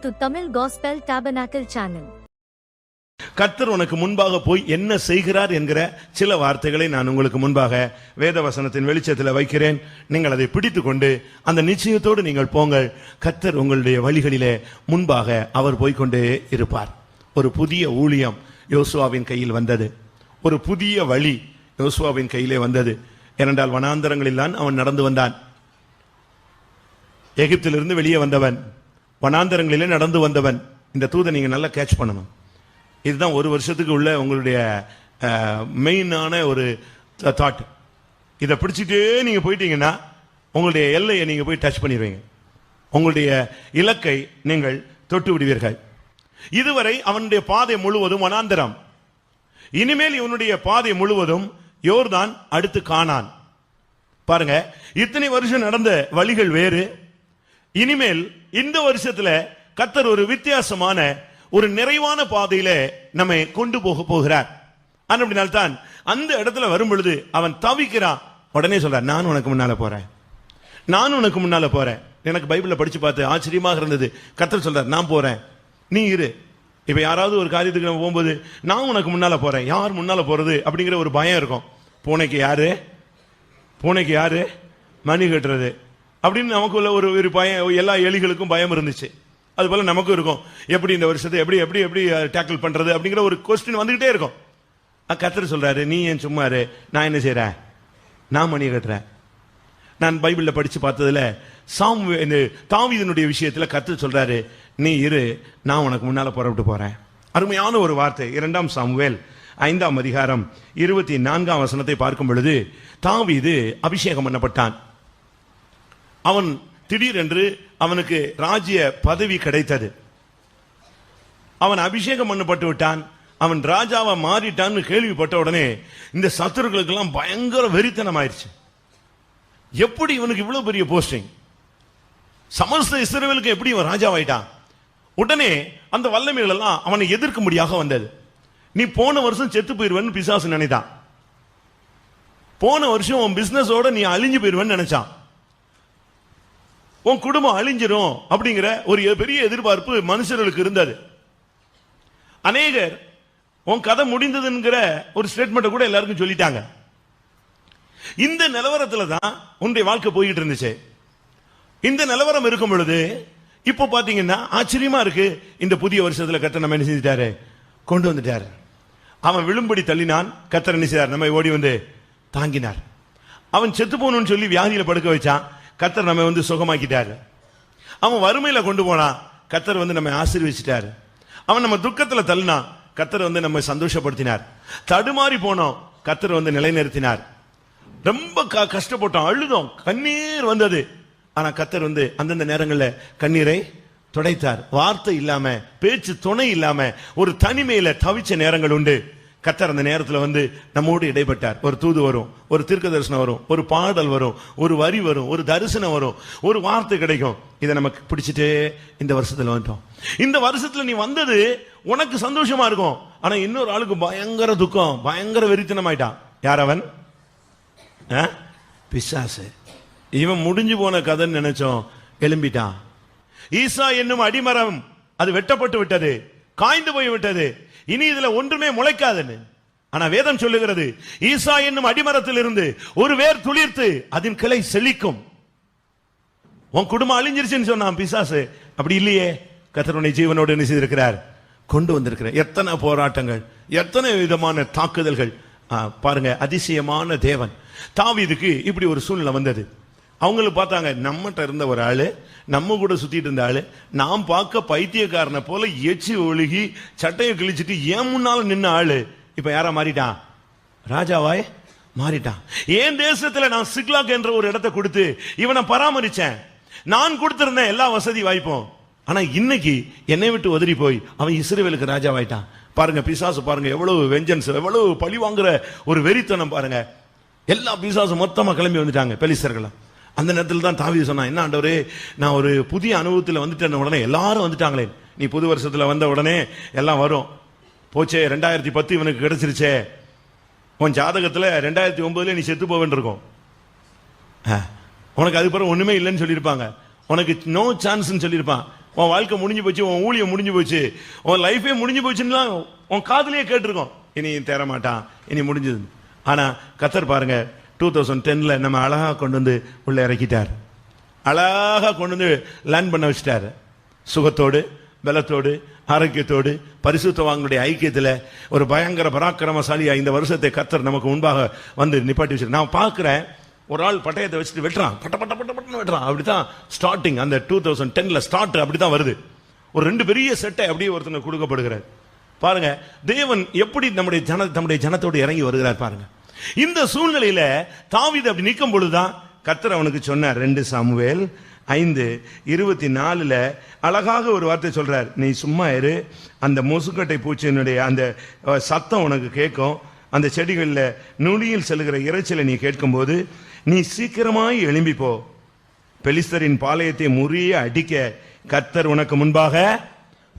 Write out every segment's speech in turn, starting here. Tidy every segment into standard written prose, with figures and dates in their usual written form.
to Tamil Gospel Tabernacle channel. கர்த்தர் உனக்கு முன்பாக போய் என்ன செய்கிறார் என்கிற சில வார்த்தைகளை நான் உங்களுக்கு முன்பாக வேத வசனத்தின் வெளிச்சத்தில் வைக்கிறேன். நீங்கள் அதை பிடித்துக் கொண்டு அந்த நிச்சயத்தோடு நீங்கள் போங்கள். கர்த்தர் உங்களுடைய வழிகளிலே முன்பாக அவர் போய்கொண்டே இருப்பார். ஒரு புதிய ஊழியம் யோசுவாவின் கையில் வந்தது. ஒரு புதிய வழி யோசுவாவின் கையிலே வந்தது. ஏனென்றால் வனாந்தரங்களில்தான் அவன் நடந்து வந்தான். எகிப்திலிருந்து வெளியே வந்தவன், வனாந்தரங்களிலே நடந்து வந்தவன். இந்த தூதை நீங்க நல்லா கேட்ச் பண்ணணும். இதுதான் ஒரு வருஷத்துக்கு உள்ள உங்களுடைய மெயினான ஒரு தாட். இதை பிடிச்சிட்டே நீங்க போயிட்டீங்கன்னா உங்களுடைய எல்லையை நீங்க போய் டச் பண்ணிடுவீங்க. உங்களுடைய இலக்கை நீங்கள் தொட்டு விடுவீர்கள். இதுவரை அவனுடைய பாதை முழுவதும் வனாந்தரம். இனிமேல் இவனுடைய பாதை முழுவதும் யோர்தான், அடுத்து கானான். பாருங்க, இத்தனை வருஷம் நடந்த வழிகள் வேறு. இனிமேல் இந்த வருஷத்துல கர்த்தர் ஒரு வித்தியாசமான ஒரு நிறைவான பாதையில நம்மை கொண்டு போக போகிறார். அப்படினால்தான் அந்த இடத்துல வரும் பொழுது அவன் தவிக்கிறான். உடனே சொல்றார், நான் உனக்கு முன்னால போறேன், நான் உனக்கு முன்னால போறேன். எனக்கு பைபிள்ல படிச்சு பார்த்து ஆச்சரியமாக இருந்தது. கர்த்தர் சொல்றார், நான் போறேன், நீ இரு. இப்ப யாராவது ஒரு காரியத்துக்கு நம்ம போகும்போது நான் உனக்கு முன்னால போறேன், யார் முன்னால போறது அப்படிங்கிற ஒரு பயம் இருக்கும். பூனைக்கு யாரு மணி கட்டுறது அப்படின்னு நமக்குள்ள ஒரு பயம். எல்லா எலிகளுக்கும் பயம் இருந்துச்சு. அது போல நமக்கும் இருக்கும். எப்படி இந்த வருஷத்தை எப்படி எப்படி எப்படி டேக்கிள் பண்றது அப்படிங்கிற ஒரு கொஸ்டின் வந்துகிட்டே இருக்கும். கர்த்தர் சொல்றாரு, நீ ஏன் சும்மா இரு, நான் என்ன செய்யறேன், நான் மணி கட்டுறேன். நான் பைபிள்ல படிச்சு பார்த்ததுல தாவீதினுடைய விஷயத்துல கர்த்தர் சொல்றாரு, நீ இரு, நான் உனக்கு முன்னால புறப்பட்டு போறேன். அருமையான ஒரு வார்த்தை. 2 சாமுவேல் 5 அதிகாரம் 24 வசனத்தை பார்க்கும் பொழுது, தாவீது அபிஷேகம் பண்ணப்பட்டான். அவன் திடீரென்று அவனுக்கு ராஜ்ய பதவி கிடைத்தது. அவன் அபிஷேகம் பண்ணப்பட்டு விட்டான். அவன் ராஜாவா மாறிட்டான்னு கேள்விப்பட்ட உடனே இந்த சத்துருக்களுக்கு எல்லாம் பயங்கர வெறித்தனம் ஆயிடுச்சு. எப்படி இவனுக்கு இவ்வளவு பெரிய போஸ்டிங், சமஸ்த இஸ்ரவேலுக்கு எப்படி இவன் ராஜாவாயிட்டான்? உடனே அந்த வல்லமைகள் எல்லாம் அவனை எதிர்க்க முடியாத வந்தது. நீ போன வருஷம் செத்து போயிருவன்னு பிசாசு நினைத்தான். போன வருஷம் உன் பிசினஸோட நீ அழிஞ்சு போயிருவன்னு நினைச்சான். உன் குடும்பம் அழிஞ்சிரும் அப்படிங்கிற ஒரு பெரிய எதிர்பார்ப்பு மனுஷர்களுக்கு இருந்தது. அநேகர் உன் கதை முடிந்ததுங்கிற ஒரு ஸ்டேட்மெண்ட் கூட எல்லாருக்கும் சொல்லிட்டாங்க. இந்த நிலவரத்துல தான் உன்னுடைய வாழ்க்கை போயிட்டு இருந்துச்சு. இந்த நிலவரம் இருக்கும் பொழுது இப்போ பாத்தீங்கன்னா ஆச்சரியமா இருக்கு. இந்த புதிய வருஷத்துல கர்த்தர் நம்ம என்ன செஞ்சிட்டாரு, கொண்டு வந்துட்டாரு. அவன் விழும்படி தள்ளினான், கர்த்தர் என்ன செய்தார், நம்ம ஓடி வந்து தாங்கினார். அவன் செத்து போகணும்னு சொல்லி வியாதியில படுக்க வச்சான், கர்த்தர் நம்ம வந்து சுகமாக்கிட்டாரு. அவன் வறுமையில கொண்டு போனான், கர்த்தர் வந்து நம்ம ஆசீர்வதிச்சிட்டாரு. அவன் நம்ம துக்கத்துல தள்ளினா, கர்த்தர் வந்து நம்ம சந்தோஷப்படுத்தினார். தடுமாறி போனோம், கர்த்தர் வந்து நிலைநிறுத்தினார். ரொம்ப கஷ்டப்பட்டோம், அழுதோம், கண்ணீர் வந்தது. ஆனா கர்த்தர் வந்து அந்தந்த நேரங்களில் கண்ணீரை துடைத்தார். வார்த்தை இல்லாம, பேச்சு துணை இல்லாம ஒரு தனிமையில தவிச்ச நேரங்கள் உண்டு. கர்த்தர் அந்த நேரத்தில் வந்து நம்மோடு இடைப்பட்டார். ஒரு தூது வரும், ஒரு தீர்க்க தரிசனம் வரும், ஒரு பாடல் வரும், ஒரு வரி வரும், ஒரு தரிசனம் வரும், ஒரு வார்த்தை கிடைக்கும். இதை நமக்கு பிடிச்சிட்டே இந்த வருஷத்துல வந்துட்டோம். இந்த வருஷத்துல நீ வந்தது உனக்கு சந்தோஷமா இருக்கும். ஆனா இன்னொரு ஆளுக்கு பயங்கர துக்கம், பயங்கர வெறித்தனம் ஆயிட்டான். யார் அவன்? பிசாசு. இவன் முடிஞ்சு போன கதைன்னு நினைச்சோம், எழும்பிட்டான். ஈசா என்னும் அடிமரம் அது வெட்டப்பட்டு விட்டது, காய்ந்து போய் விட்டது, இனி இதுல ஒன்றுமே முளைக்காதுன்னு. ஆனா வேதம் சொல்லுகிறது, ஈசா என்னும் அடிமரத்தில் இருந்து ஒரு வேர் துளிர்த்து அதன் கிளை செழிக்கும். உன் குடும்பம் அழிஞ்சிருச்சுன்னு சொன்னான் பிசாசு. அப்படி இல்லையே, கர்த்தர் உன்னை ஜீவனோடு என்ன செய்திருக்கிறார், கொண்டு வந்திருக்கிறார். எத்தனை போராட்டங்கள், எத்தனை விதமான தாக்குதல்கள். பாருங்க, அதிசயமான தேவன். தாவீதுக்கு இப்படி ஒரு சூழ்நிலை வந்தது. அவங்களுக்கு பார்த்தாங்க, நம்மகிட்ட இருந்த ஒரு ஆளு, நம்ம கூட சுத்திட்டு இருந்த ஆளு, நாம் பார்க்க பைத்தியக்காரனை போல எச்சி ஒழுகி சட்டையை கிழிச்சிட்டு ஏன் முன்னால நின்ன ஆளு இப்ப யாரா மாறிட்டான், ராஜாவாய் மாறிட்டான். ஏன் தேசத்துல நான் சிக்லாக் என்ற ஒரு இடத்தை கொடுத்து இவனை பராமரிச்சேன், நான் கொடுத்திருந்தேன் எல்லா வசதி வாய்ப்பும். ஆனா இன்னைக்கு என்னை விட்டு உதறி போய் அவன் இஸ்ரவேலுக்கு ராஜாவாயிட்டான். பாருங்க பிசாசு, பாருங்க எவ்வளவு வெஞ்சன்ஸ், எவ்வளவு பழி வாங்குற ஒரு வெறித்தனம். பாருங்க, எல்லா பிசாசு மொத்தமா கிளம்பி வந்துட்டாங்க பெலிஸ்தர்கள். அந்த நேரத்தில் தான் தாவீது சொன்னான், என்ன ஆண்டவரே, நான் ஒரு புதிய அனுபவத்தில் வந்துட்டேன். உடனே எல்லாரும் வந்துட்டாங்களே, நீ புது வருஷத்துல வந்த உடனே எல்லாம் வரும். போச்சே, 2010 இவனுக்கு கிடைச்சிருச்சே, உன் ஜாதகத்துல 2009 நீ செத்து போவேன் இருக்கும். உனக்கு அது பிறகு ஒண்ணுமே இல்லைன்னு சொல்லியிருப்பாங்க, உனக்கு நோ சான்ஸ் சொல்லியிருப்பான். உன் வாழ்க்கை முடிஞ்சு போச்சு, உன் ஊழியம் முடிஞ்சு போச்சு, உன் லைஃபே முடிஞ்சு போச்சுன்னா உன் காதுலயே கேட்டிருக்கோம், இனி தேர மாட்டான், இனி முடிஞ்சது. ஆனா கர்த்தர் பாருங்க 2010ல நம்ம அழகா கொண்டு வந்து உள்ள இறக்கிட்டார், அழகா கொண்டு வந்து லேண்ட் பண்ண வச்சுட்டாரு. சுகத்தோடு, பலத்தோடு, ஆரோக்கியத்தோடு, பரிசுத்தவான்களுடைய ஐக்கியத்தில் ஒரு பயங்கர பராக்கிரமசாலியா இந்த வருஷத்தை கர்த்தர் நமக்கு முன்பாக வந்து நிப்பாட்டி வச்சிருக்க. நான் பார்க்கிறேன், ஒரு ஆள் பட்டயத்தை வச்சுட்டு வெட்டுறான், பட்ட பட்ட பட்ட பட்டன்னு வெட்டுறான். அப்படித்தான் ஸ்டார்டிங் அந்த 2010ல ஸ்டார்ட் அப்படித்தான் வருது. ஒரு 2 பெரிய செட்டை அப்படியே ஒருத்தனுக்கு கொடுக்கப்படுகிறார். பாருங்க தேவன் எப்படி நம்முடைய ஜனத்தோடு இறங்கி வருகிறார் பாருங்க. இந்த சூழ்நிலையில தாவீது அப்படி நிற்கும் பொழுதுதான் கர்த்தர் அவனுக்கு சொன்னார். 2 சாமுவேல் 5:24 அழகாக ஒரு வார்த்தை சொல்றார். நீ சும்மா இரு, அந்த முசுக்கட்டை பூச்சியினுடைய அந்த சத்தம் உனக்கு கேட்கும், அந்த செடிகளில் நுனியில் செல்கிற இறைச்சலை நீ கேட்கும் போது நீ சீக்கிரமாய் எழும்பி போ, பெலிஸ்தரின் பாளையத்தை முறிய அடிக்க கர்த்தர் உனக்கு முன்பாக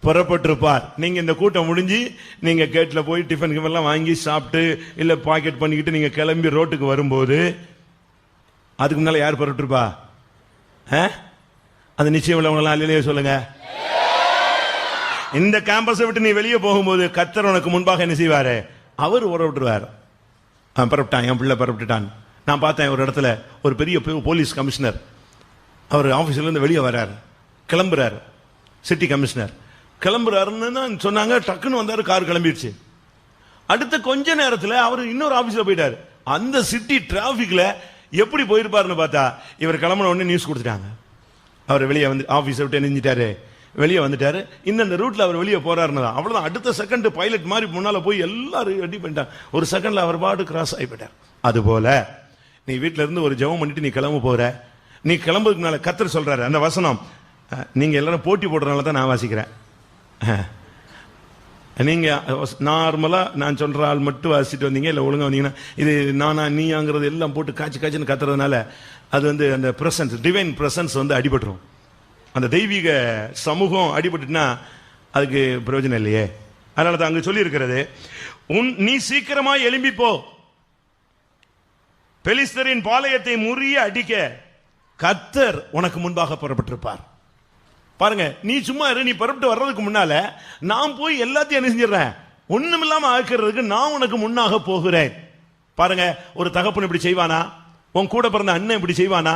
புறப்பட்டிருப்பார். நீங்க இந்த கூட்டம் முடிஞ்சு நீங்க கேட்ல போய் டிஃபன் எல்லாம் வாங்கி சாப்பிட்டு இல்ல பாக்கெட் பண்ணிக்கிட்டு நீங்க கிளம்பி ரோட்டுக்கு வரும்போது அதுக்கு முன்னால யார் புறப்பட்டிருப்பா? அந்த நிச்சயம் உள்ளவங்க அல்லையே சொல்லுங்க. இந்த கேம்பஸை விட்டு நீ வெளியே போகும்போது கர்த்தர் உனக்கு முன்பாக என்ன செய்வாரு? அவர் புறப்பட்டுருவார். புறப்பட்டான், என் பிள்ளை புறப்பட்டுட்டான். நான் பார்த்தேன் ஒரு இடத்துல ஒரு பெரிய போலீஸ் கமிஷனர், அவர் ஆபீஸ்ல இருந்து வெளியே வர்றாரு, கிளம்புறாரு. சிட்டி கமிஷனர் கிளம்புறாருன்னு தான் சொன்னாங்க. டக்குன்னு வந்தாரு, கார் கிளம்பிடுச்சு. அடுத்த கொஞ்ச நேரத்தில் அவர் இன்னொரு ஆபீஸ்ல போயிட்டாரு. அந்த சிட்டி டிராபிக்ல எப்படி போயிருப்பாருன்னு பார்த்தா இவர் கிளம்பின உடனே நியூஸ் கொடுத்துட்டாங்க. அவர் வெளியே வந்து ஆபீஸை விட்டு நெஞ்சிட்டாரு, வெளியே வந்துட்டாரு. இந்த ரூட்ல அவர் வெளியே போறாருன்னு அவ்வளவுதான். அடுத்த செகண்ட் பைலட் மாதிரி முன்னால போய் எல்லாரும் ரெடி பண்ணிட்டாங்க. ஒரு செகண்ட்ல அவர் பாட்டு கிராஸ் ஆகி போயிட்டார். அது போல நீ வீட்டுல இருந்து ஒரு ஜெபம் பண்ணிட்டு நீ கிளம்ப போற, நீ கிளம்புறதுக்கு முன்னால கர்த்தர் சொல்றாரு அந்த வசனம். நீங்க எல்லாரும் போட்டி போடுறதுனால தான் நான் வாசிக்கிறேன். நீங்க நார்மலா நான் சொல்ற ஆள் மட்டும் வாசிட்டு வந்தீங்க, இல்ல ஒழுங்கா வந்தீங்கன்னா இது நானா நீங்கிறது எல்லாம் போட்டு காய்ச்சி காய்ச்சின்னு கத்துறதுனால அது வந்து அந்த பிரசன்ஸ், டிவைன் பிரசன்ஸ் வந்து அடிபட்டுரும். அந்த தெய்வீக சமூகம் அடிபட்டுனா அதுக்கு பிரயோஜனம் இல்லையே. அதனால தான் அங்க சொல்லி இருக்கிறது, நீ சீக்கிரமா எழும்பி போ, பெலிஸ்தரின் பாளையத்தை முறிய அடிக்க கர்த்தர் உனக்கு முன்பாக புறப்பட்டிருப்பார். பாருங்க, நீ சும்மா இரு, நீ புறப்பட்டு வர்றதுக்கு முன்னால நான் போய் எல்லாத்தையும் என்ன செஞ்சிடறேன், ஒண்ணுமில்லாம ஆக்கிறதுக்கு நான் உனக்கு முன்னாக போகிறேன். பாருங்க, ஒரு தகப்பன் இப்படி செய்வானா? உன் கூட பிறந்த அண்ணன் இப்படி செய்வானா?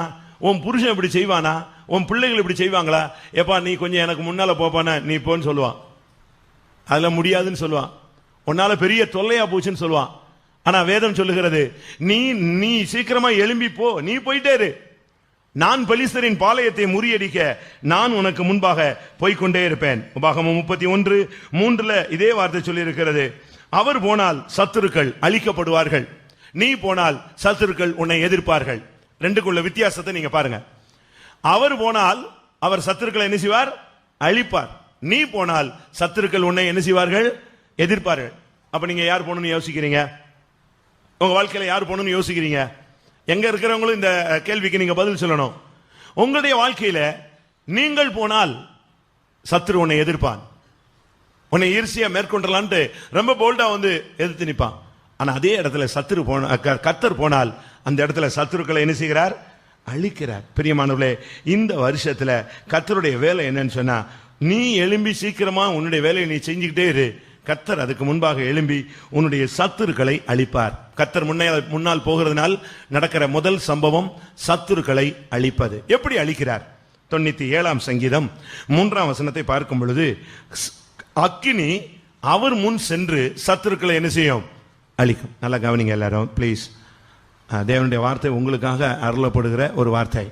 உன் புருஷன் இப்படி செய்வானா? உன் பிள்ளைகள் இப்படி செய்வாங்களா? எப்பா நீ கொஞ்சம் எனக்கு முன்னால போப்பானா, நீ போன்னு சொல்லுவான். அதெல்லாம் முடியாதுன்னு சொல்லுவான். உன்னால பெரிய தொல்லையா போச்சுன்னு சொல்லுவான். ஆனா வேதம் சொல்லுகிறது, நீ சீக்கிரமா எழும்பி போ, நீ போயிட்டே இரு, நான் பெலிஸ்தரின் பாளையத்தை முறியடிக்க நான் உனக்கு முன்பாக போய்கொண்டே இருப்பேன். உபாகமம் 31:3 இதே வார்த்தை சொல்லி இருக்கிறது. அவர் போனால் சத்துருக்கள் அழிக்கப்படுவார்கள், நீ போனால் சத்துருக்கள் உன்னை எதிர்ப்பார்கள். ரெண்டுக்குள்ள வித்தியாசத்தை நீங்க பாருங்க. அவர் போனால் அவர் சத்துருக்களை என்ன செய்வார்? அழிப்பார். நீ போனால் சத்துருக்கள் உன்னை என்ன செய்வார்கள்? எதிர்ப்பார்கள். அப்ப நீங்க யார் போகணும்னு யோசிக்கிறீங்க? உங்க வாழ்க்கையில யார் போகணும்னு யோசிக்கிறீங்க? எங்க இருக்கிறவங்களும் இந்த கேள்விக்கு நீங்க பதில் சொல்லணும். உங்களுடைய வாழ்க்கையில நீங்கள் போனால் சத்துரு உன்னை எதிர்ப்பான், உன்னை ஈர்சியா மேற்கொண்டலான்ட்டு ரொம்ப போல்டா வந்து எதிர்த்து நிற்பான். ஆனா அதே இடத்துல சத்துரு கர்த்தர் போனால் அந்த இடத்துல சத்துருக்களை என்ன செய்கிறார்? அழிக்கிறார். பிரியமானவர்களே, இந்த வருஷத்துல கர்த்தருடைய வேலை என்னன்னு சொன்னா, நீ எழும்பி சீக்கிரமா உன்னுடைய வேலையை நீ செஞ்சுக்கிட்டே இரு. கர்த்தர் அதுக்கு முன்பாக எழும்பி உன்னுடைய சத்துருக்களை அழிப்பார். கர்த்தர் முன்னால் போகிறதுனால் நடக்கிற முதல் சம்பவம் சத்துருக்களை அழிப்பது. எப்படி அழிக்கிறார்? 97ஆம் சங்கீதம் 3ஆம் வசனத்தை பார்க்கும் பொழுது, அக்கினி அவர் முன் சென்று சத்துருக்களை என்ன செய்யும்? அழிக்கும். நல்லா கவனிங்க எல்லாரும் பிளீஸ். தேவனுடைய வார்த்தை உங்களுக்காக அருளப்படுகிற ஒரு வார்த்தை.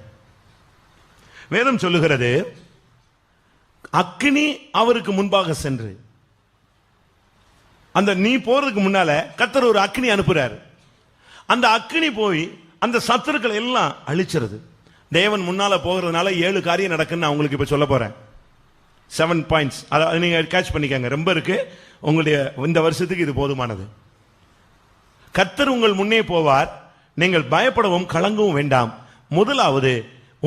வேதம் சொல்லுகிறது, அக்கினி அவருக்கு முன்பாக சென்று, அந்த நீ போறதுக்கு முன்னால கர்த்தர் ஒரு அக்கினி அனுப்புறாரு. அந்த அக்கினி போய் அந்த சத்துருக்களை எல்லாம் அழிச்சிருது. தேவன் முன்னால போகிறதுனால 7 காரியம் நடக்குன்னு நான் உங்களுக்கு இப்ப சொல்ல போறேன். 7 பாயிண்ட்ஸ். அதை நீங்க கேட்ச் பண்ணிக்கங்க, ரொம்ப இருக்கு. உங்களுடைய இந்த வருஷத்துக்கு இது போதுமானது. கர்த்தர் உங்கள் முன்னே போவார், நீங்கள் பயப்படவும் கலங்கவும் வேண்டாம். முதலாவது,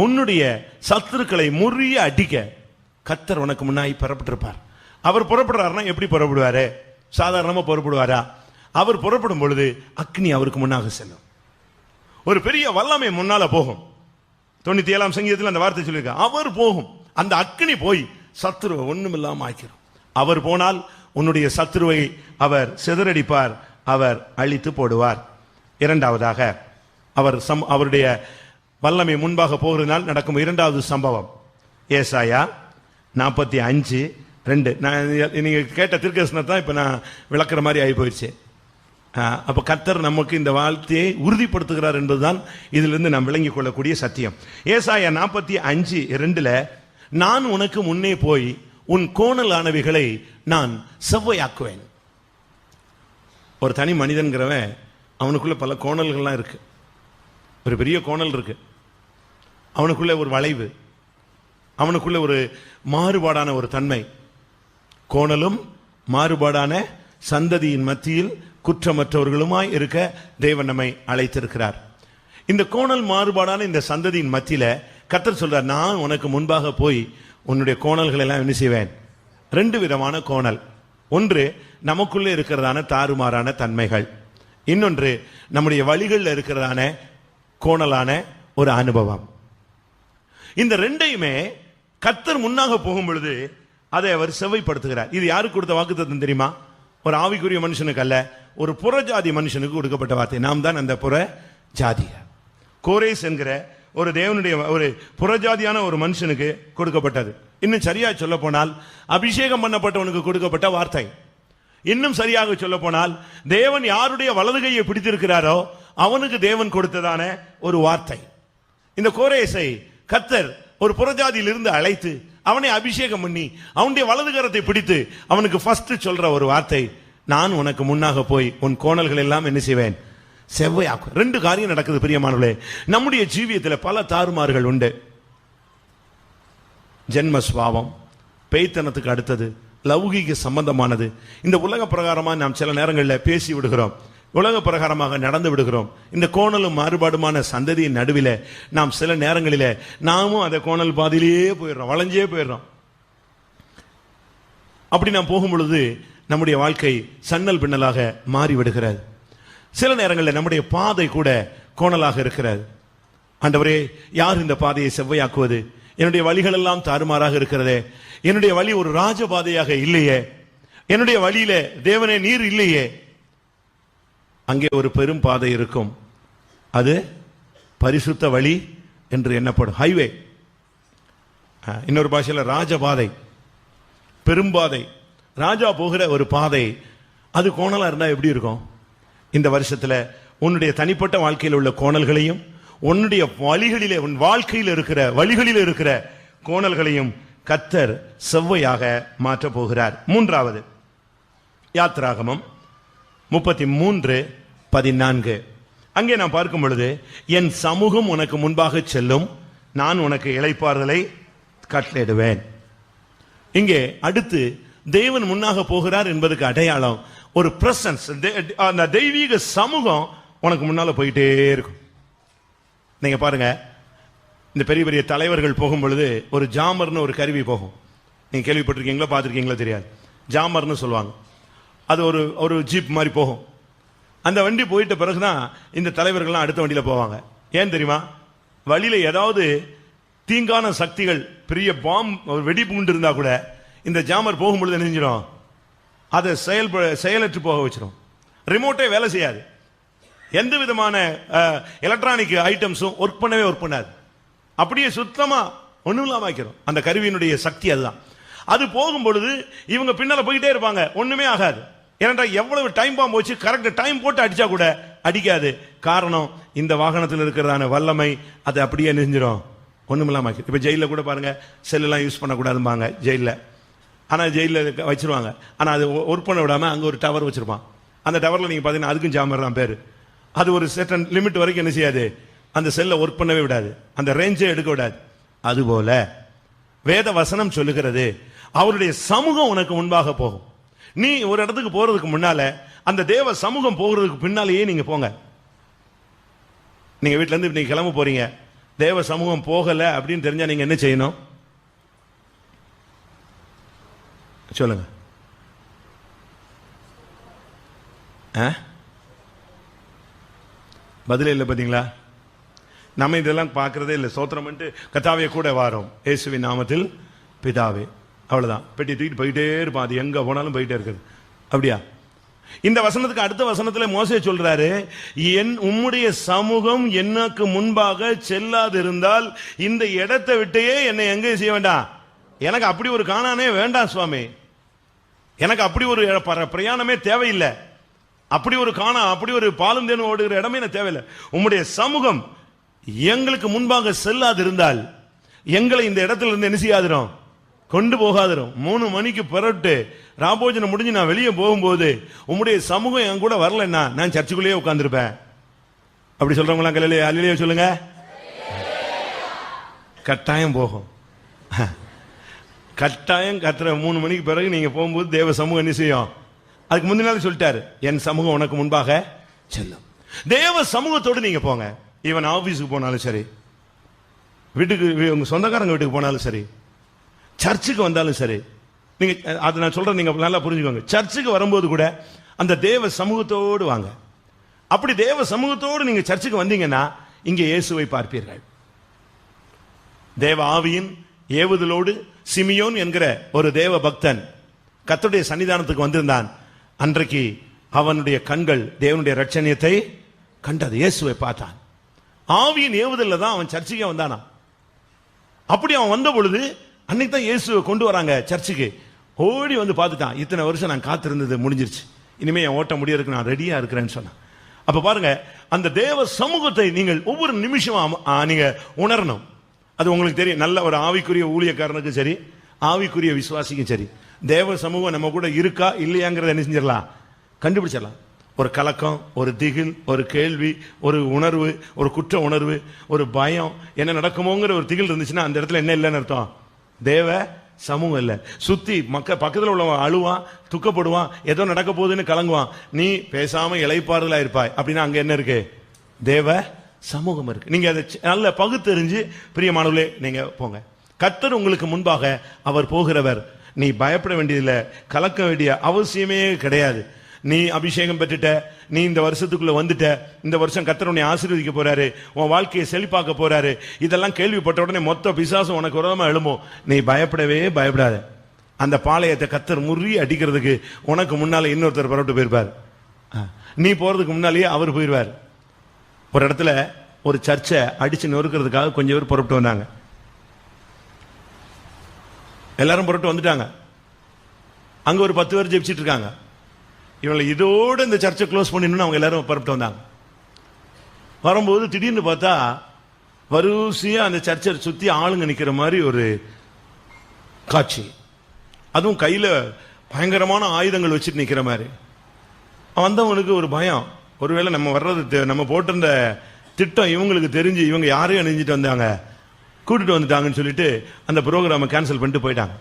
உன்னுடைய சத்துருக்களை முறிய அடிக்க கர்த்தர் உனக்கு முன்னாடி புறப்பட்டிருப்பார். அவர் புறப்படுறாருன்னா எப்படி புறப்படுவாரு? சாதாரணமா புறப்படுவாரா? அவர் புறப்படும் பொழுது அக்னி அவருக்கு முன்னாக செல்லும். ஒரு பெரிய வல்லமை முன்னால போகும். 97ஆம் சங்கீதத்தில் அந்த வார்த்தை சொல்லியிருக்க, அவர் போகும். அந்த அக்னி போய் சத்துருவை ஒண்ணுமில்லாம ஆக்கிறோம். அவர் போனால் உன்னுடைய சத்துருவை அவர் சிதறடிப்பார், அவர் அழித்து போடுவார். இரண்டாவதாக அவருடைய வல்லமை முன்பாக போகிறதுனால் நடக்கும் இரண்டாவது சம்பவம் ஏசாயா 45:2. நீங்க கேட்ட தீர்க்கதரிசனத்தை தான் இப்ப நான் விளக்குற மாதிரி ஆகி போயிடுச்சு. அப்ப கர்த்தர் நமக்கு இந்த வார்த்தையை உறுதிப்படுத்துகிறார் என்பதுதான் இதிலிருந்து நாம் விளங்கிக் கொள்ளக்கூடிய சத்தியம். ஏசாயா 45:2 நான் உனக்கு முன்னே போய் உன் கோணலானவைகளை நான் செவ்வையாக்குவேன். ஒரு தனி மனிதன்கிறவன் அவனுக்குள்ள பல கோணல்கள்லாம் இருக்கு. ஒரு பெரிய கோணல் இருக்கு, அவனுக்குள்ள ஒரு வளைவு, அவனுக்குள்ள ஒரு மாறுபாடான ஒரு தன்மை. கோணலும் மாறுபாடான சந்ததியின் மத்தியில் குற்றமற்றவர்களுமாய் இருக்க தேவன் நம்மை அழைத்திருக்கிறார். இந்த கோணல் மாறுபாடான இந்த சந்ததியின் மத்தியில கர்த்தர் சொல்றார், நான் உனக்கு முன்பாக போய் உன்னுடைய கோணல்கள் எல்லாம் என்ன செய்வேன். 2 விதமான கோணல். ஒன்று நமக்குள்ளே இருக்கிறதான தாறுமாறான தன்மைகள், இன்னொன்று நம்முடைய வழிகளில் இருக்கிறதான கோணலான ஒரு அனுபவம். இந்த ரெண்டையுமே கர்த்தர் முன்னாக போகும் பொழுது அதை அவர் செவ்வைப்படுத்துகிறார். இது யாருக்கு கொடுத்த வாக்குத்தத்தம் தெரியுமா? ஒரு ஆவிக்குரிய மனுஷனுக்கு அல்ல, ஒரு புறஜாதி மனுஷனுக்கு கொடுக்கப்பட்ட வார்த்தை. நாம் தான் அந்த புற ஜாதி. கோரேஸ் என்கிற ஒரு தேவனுடைய ஒரு புறஜாதியான ஒரு மனுஷனுக்கு கொடுக்கப்பட்டது. இன்னும் சரியா சொல்ல போனால் அபிஷேகம் பண்ணப்பட்டவனுக்கு கொடுக்கப்பட்ட வார்த்தை. இன்னும் சரியாக சொல்ல போனால் தேவன் யாருடைய வலது கையை பிடித்திருக்கிறாரோ அவனுக்கு தேவன் கொடுத்ததான ஒரு வார்த்தை. இந்த கோரேசை கர்த்தர் ஒரு புறஜாதியில் இருந்து அழைத்து அவனை அபிஷேகம் பண்ணி அவனுடைய வலது கரத்தை பிடித்து அவனுக்கு ஃபர்ஸ்ட் சொல்ற ஒரு வார்த்தை, நான் உனக்கு முன்னாக போய் உன் கோணல்கள் எல்லாம் என்ன செய்வேன், செவ்வையாக்கும். 2 காரியம் நடக்குது பிரியமானவர்களே. நம்முடைய ஜீவியத்தில் பல தாறுமாறுகள் உண்டு. ஜென்ம சுபாவம், பேய்த்தனத்துக்கு அடுத்தது லௌகிக சம்பந்தமானது. இந்த உலக பிரகாரமாக நாம் சில நேரங்களில் பேசி விடுகிறோம், உலக பிரகாரமாக நடந்து விடுகிறோம். இந்த கோணலும் மாறுபாடுமான சந்ததியின் நடுவில் நாம் சில நேரங்களில் நாமும் அந்த கோணல் பாதையிலேயே போயிடுறோம், வளைஞ்சே போயிடுறோம். அப்படி நாம் போகும் பொழுது நம்முடைய வாழ்க்கை சன்னல் பின்னலாக மாறிவிடுகிறது. சில நேரங்களில் நம்முடைய பாதை கூட கோணலாக இருக்கிறது. ஆண்டவரே, யார் இந்த பாதையை செவ்வையாக்குவது? என்னுடைய வழிகள் எல்லாம் தாறுமாறாக இருக்கிறதே, என்னுடைய வழி ஒரு ராஜபாதையாக இல்லையே, என்னுடைய வழியில தேவனே நீர் இல்லையே. அங்கே ஒரு பெரும் பாதை இருக்கும், அது பரிசுத்த வழி என்று எண்ணப்படும், ஹைவே. இன்னொரு பாஷையில் ராஜபாதை, பெரும்பாதை, ராஜா போகிற ஒரு பாதை. அது கோணலா இருந்தா எப்படி இருக்கும்? இந்த வருஷத்துல உன்னுடைய தனிப்பட்ட வாழ்க்கையில் உள்ள கோணல்களையும் உன்னுடைய வழிகளிலே, உன் வாழ்க்கையில் இருக்கிற வழிகளில் இருக்கிற கோணல்களையும் கர்த்தர் செவ்வையாக மாற்ற போகிறார். மூன்றாவது, யாத்திராகமம் 33:14. அங்கே நான் பார்க்கும் பொழுது, என் சமூகம் உனக்கு முன்பாக செல்லும், நான் உனக்கு இளைப்பாறுதலை கட்டளையிடுவேன். இங்கே அடுத்து தேவன் முன்னாக போகிறார் என்பதற்கு அடையாளம் ஒரு பிரசன்ஸ். அந்த தெய்வீக சமூகம் உனக்கு முன்னால போயிட்டே இருக்கும். நீங்க பாருங்க, இந்த பெரிய பெரிய தலைவர்கள் போகும் பொழுது ஒரு ஜாமர்னு ஒரு கருவி போகும். நீங்க கேள்விப்பட்டிருக்கீங்களா, பார்த்துருக்கீங்களா தெரியாது. ஜாமர்னு சொல்லுவாங்க. அது ஒரு ஜீப் மாதிரி போகும். அந்த வண்டி போயிட்ட பிறகுதான் இந்த தலைவர்கள்லாம் அடுத்த வண்டியில போவாங்க. ஏன் தெரியுமா? வழியில ஏதாவது தீங்கான சக்திகள், பெரிய பாம், ஒரு வெடிப்புண்டு இருந்தா கூட இந்த ஜாமர் போகும்பொழுது என்ன செஞ்சிடும்? அதை செயலற்று போக வச்சிடும். ரிமோட்டே வேலை செய்யாது. எந்த விதமான எலக்ட்ரானிக் ஐட்டம்ஸும் ஒர்க் பண்ணாது. அப்படியே சுத்தமா ஒண்ணும் இல்லாம வைக்கிறோம். அந்த கருவியினுடைய சக்தி அதுதான். அது போகும் பொழுது இவங்க பின்னால போயிட்டே இருப்பாங்க, ஒண்ணுமே ஆகாது. ஏனென்றா எவ்வளவு டைம் பாம்பு வச்சு கரெக்ட் டைம் போட்டு அடிச்சா கூட அடிக்காது. காரணம், இந்த வாகனத்தில் இருக்கிறதான வல்லமை அதை அப்படியே நெஞ்சிடும், ஒண்ணுமில்லாம. இப்ப ஜெயில கூட பாருங்க, செல்லாம் யூஸ் பண்ணக்கூடாதும்பாங்க ஜெயில. ஆனா ஜெயில வச்சிருவாங்க. ஆனா அது ஒர்க் பண்ண விடாம அங்க ஒரு டவர் வச்சிருப்பான். அந்த டவர்ல நீங்க பாத்தீங்கன்னா அதுக்கும் ஜாமர் தான் பேரு. அது ஒரு செர்டன் லிமிட் வரைக்கும் என்ன செய்யாது, அந்த செல்லை ஒர்க் பண்ணவே விடாது, அந்த ரேஞ்சே எடுக்க விடாது. அதுபோல வேத வசனம் சொல்லுகிறது, அவருடைய சமூகம் உனக்கு முன்பாக போகும். நீ ஒரு இடத்துக்கு போறதுக்கு முன்னால அந்த தேவ சமூகம் போகிறதுக்கு பின்னாலேயே நீங்க போங்க. நீங்க வீட்டுல இருந்து நீங்க கிளம்ப போறீங்க, தேவ சமூகம் போகல அப்படின்னு தெரிஞ்சா நீங்க என்ன செய்யணும் சொல்லுங்க? பதிலே இல்லை. பார்த்தீங்களா? நம்ம இதெல்லாம் பார்க்கறதே இல்லை. சோத்திரம் பண்ணிட்டு கர்த்தாவே கூட வாரோம், இயேசுவின் நாமத்தில் பிதாவே. அவ்வளவுதான். பெட்டி தூக்கிட்டு போயிட்டே இருப்பான், அது எங்க போனாலும் போயிட்டே இருக்குது. அப்படியா? இந்த வசனத்துக்கு அடுத்த வசனத்துல மோசே சொல்றாரு, உம்முடைய சமூகம் எனக்கு முன்பாக செல்லாது இருந்தால் இந்த இடத்தை விட்டையே என்னை எங்க செய்ய வேண்டாம். எனக்கு அப்படி ஒரு காணானே வேண்டாம் சுவாமி, எனக்கு அப்படி ஒரு பிரயாணமே தேவையில்லை, அப்படி ஒரு காணா, அப்படி ஒரு பாலும் தேனும் ஓடுகிற இடமே எனக்கு தேவையில்லை. உம்முடைய சமூகம் எங்களுக்கு முன்பாக செல்லாது இருந்தால் எங்களை இந்த இடத்துல இருந்து என்ன செய்யாதிரும், கொண்டு போகாதிரும். 3 மணிக்கு புறட்டு ராபோஜனம் முடிஞ்சு நான் வெளியே போகும்போது உம்முடைய சமூகம் என் கூட வரலன்னா நான் சர்ச்சுக்குள்ளேயே உட்கார்ந்துருப்பேன். அப்படி சொல்றவங்களாம் அல்லேலூயா சொல்லுங்க. கட்டாயம் போகும், கட்டாயம். கத்துற 3 மணிக்கு பிறகு நீங்க போகும்போது தேவ சமூகம் என்ன செய்யும்? அதுக்கு முந்தின நாள் சொல்லிட்டாரு, என் சமூகம் உனக்கு முன்பாக செல்லும். தேவ சமூகத்தோடு நீங்க போங்க. ஈவன் ஆபீஸுக்கு போனாலும் சரி, வீட்டுக்கு உங்க சொந்தக்காரங்க வீட்டுக்கு போனாலும் சரி, சர்ச்சுக்கு வந்தாலும் சரி, நீங்க அதை நான் சொல்றேன், நீங்க நல்லா புரிஞ்சுக்கோங்க. சர்ச்சுக்கு வரும்போது கூட அந்த தேவ சமூகத்தோடு வாங்க. அப்படி தேவ சமூகத்தோடு நீங்க சர்ச்சுக்கு வந்தீங்கன்னா இங்கே இயேசுவை பார்ப்பீர்கள். தேவ ஆவியின் ஏவுதலோடு சிமியோன் என்கிற ஒரு தேவ பக்தன் கர்த்தருடைய சன்னிதானத்துக்கு வந்திருந்தான். அன்றைக்கு அவனுடைய கண்கள் தேவனுடைய ரட்சணியத்தை கண்டது, இயேசுவை பார்த்தான். ஆவியின் ஏவுதல்ல தான் அவன் சர்ச்சுக்கே வந்தானா. அப்படி அவன் வந்த பொழுது அன்னைக்கு தான் இயேசுவை கொண்டு வராங்க சர்ச்சுக்கு. ஓடி வந்து பார்த்துட்டான், இத்தனை வருஷம் நான் காத்திருந்தது முடிஞ்சிருச்சு, இனிமே என் ஓட்ட முடியறதுக்கு நான் ரெடியா இருக்கிறேன்னு சொன்னான். அப்ப பாருங்க, அந்த தேவ சமூகத்தை நீங்கள் ஒவ்வொரு நிமிஷமும் நீங்க உணரணும். அது உங்களுக்கு தெரியும். நல்ல ஒரு ஆவிக்குரிய ஊழியக்காரனுக்கும் சரி, ஆவிக்குரிய விசுவாசிக்கும் சரி, தேவ சமூகம் நம்ம கூட இருக்கா இல்லையாங்கிறத என்ன செஞ்சிடலாம், கண்டுபிடிச்சிடலாம். ஒரு கலக்கம், ஒரு திகில், ஒரு கேள்வி, ஒரு உணர்வு, ஒரு குற்ற உணர்வு, ஒரு பயம், என்ன நடக்குமோங்கிற ஒரு திகில் இருந்துச்சுன்னா அந்த இடத்துல என்ன இல்லைன்னு அர்த்தம், தேவ சமூகம் இல்லை. சுத்தி பக்கத்தில் உள்ளவன் அழுவான், துக்கப்படுவான், ஏதோ நடக்க போகுதுன்னு கலங்குவான், நீ பேசாம இளைப்பாறுதலா இருப்பாய். அப்படின்னா அங்க என்ன இருக்கு, தேவ சமூகம் இருக்கு. நீங்க அதை நல்ல பகுத்தறிஞ்சு பிரியமானவர்களே நீங்க போங்க. கர்த்தர் உங்களுக்கு முன்பாக அவர் போகிறவர். நீ பயப்பட வேண்டியதில்லை, கலக்க வேண்டிய அவசியமே கிடையாது. நீ அபிஷேகம் பெற்றுட்ட, நீ இந்த வருஷத்துக்குள்ள வந்துட்ட, இந்த வருஷம் கர்த்தர் உன்னை ஆசீர்வதிக்க போறாரு, உன் வாழ்க்கையை செழிப்பாக்க போறாரு. இதெல்லாம் கேள்விப்பட்ட உடனே மொத்த பிசாசம் உனக்கு விரோதமா எழும்பும். நீ பயப்படவே பயப்படாத. அந்த பாளையத்தை கர்த்தர் முறி அடிக்கிறதுக்கு உனக்கு முன்னால இன்னொருத்தர் புறப்பட்டு போயிருப்பார். நீ போறதுக்கு முன்னாலேயே அவர் போயிருவார். ஒரு இடத்துல ஒரு சர்ச்சை அடிச்சு நொறுக்கிறதுக்காக கொஞ்சம் பேர் புறப்பட்டு வந்தாங்க. எல்லாரும் புறப்பட்டு வந்துட்டாங்க. அங்க ஒரு 10 பேர் ஜெபிச்சிட்டு இருக்காங்க. இவங்களை இதோடு இந்த சர்ச்சை க்ளோஸ் பண்ணிடணும்னு அவங்க எல்லாரும் புறப்பட்டு வந்தாங்க. வரும்போது திடீர்னு பார்த்தா வரிசையா அந்த சர்ச்சை சுத்தி ஆளுங்க நிக்கிற மாதிரி ஒரு காட்சி. அதுவும் கையில பயங்கரமான ஆயுதங்கள் வச்சுட்டு நிக்கிற மாதிரி. வந்தவங்களுக்கு ஒரு பயம், ஒருவேளை நம்ம வர்றது, நம்ம போட்டிருந்த திட்டம் இவங்களுக்கு தெரிஞ்சு இவங்க யாரையும் அணிஞ்சிட்டு வந்தாங்க, கூட்டிட்டு வந்துட்டாங்கன்னு சொல்லிட்டு அந்த ப்ரோக்ராமை கேன்சல் பண்ணிட்டு போயிட்டாங்க.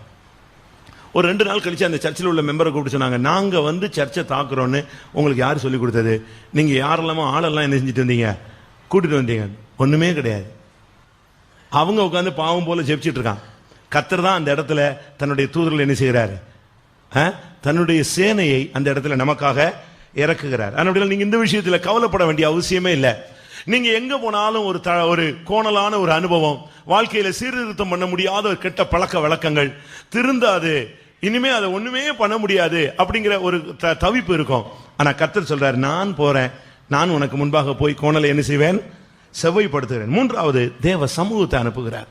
ஒரு 2 நாள் கழிச்சு அந்த சர்ச்சில் உள்ள மெம்பரை கூப்பிட்டு சொன்னாங்க, நாங்க வந்து சர்ச்சை தாக்குறோன்னு உங்களுக்கு யார் சொல்லி கொடுத்தது, நீங்க யாரெல்லாமோ ஆளெல்லாம் என்ன செஞ்சுட்டு வந்தீங்க, கூட்டிட்டு வந்தீங்க. ஒண்ணுமே கிடையாது. அவங்க உட்காந்து பாவம் போல ஜெபிச்சிட்டு இருக்கான். கர்த்தர் தான் அந்த இடத்துல தன்னுடைய தூதர்கள் என்ன செய்கிறாரு, தன்னுடைய சேனையை அந்த இடத்துல நமக்காக இறக்குகிறார். அதனால நீங்க இந்த விஷயத்துல கவலைப்பட வேண்டிய அவசியமே இல்லை. நீங்க எங்க போனாலும் ஒரு கோணலான ஒரு அனுபவம், வாழ்க்கையில சீர்திருத்தம் பண்ண முடியாத ஒரு கெட்ட பழக்க வழக்கங்கள், திருந்தாது, இனிமே அதை ஒண்ணுமே பண்ண முடியாது அப்படிங்கிற ஒரு தவிப்பு இருக்கும். ஆனா கர்த்தர் சொல்றாரு, நான் போறேன், நான் உனக்கு முன்பாக போய் கோணலை என்ன செய்வேன், செவ்வாய்ப்படுத்துகிறேன். 3வது தேவ சமூகத்தை அனுப்புகிறார்.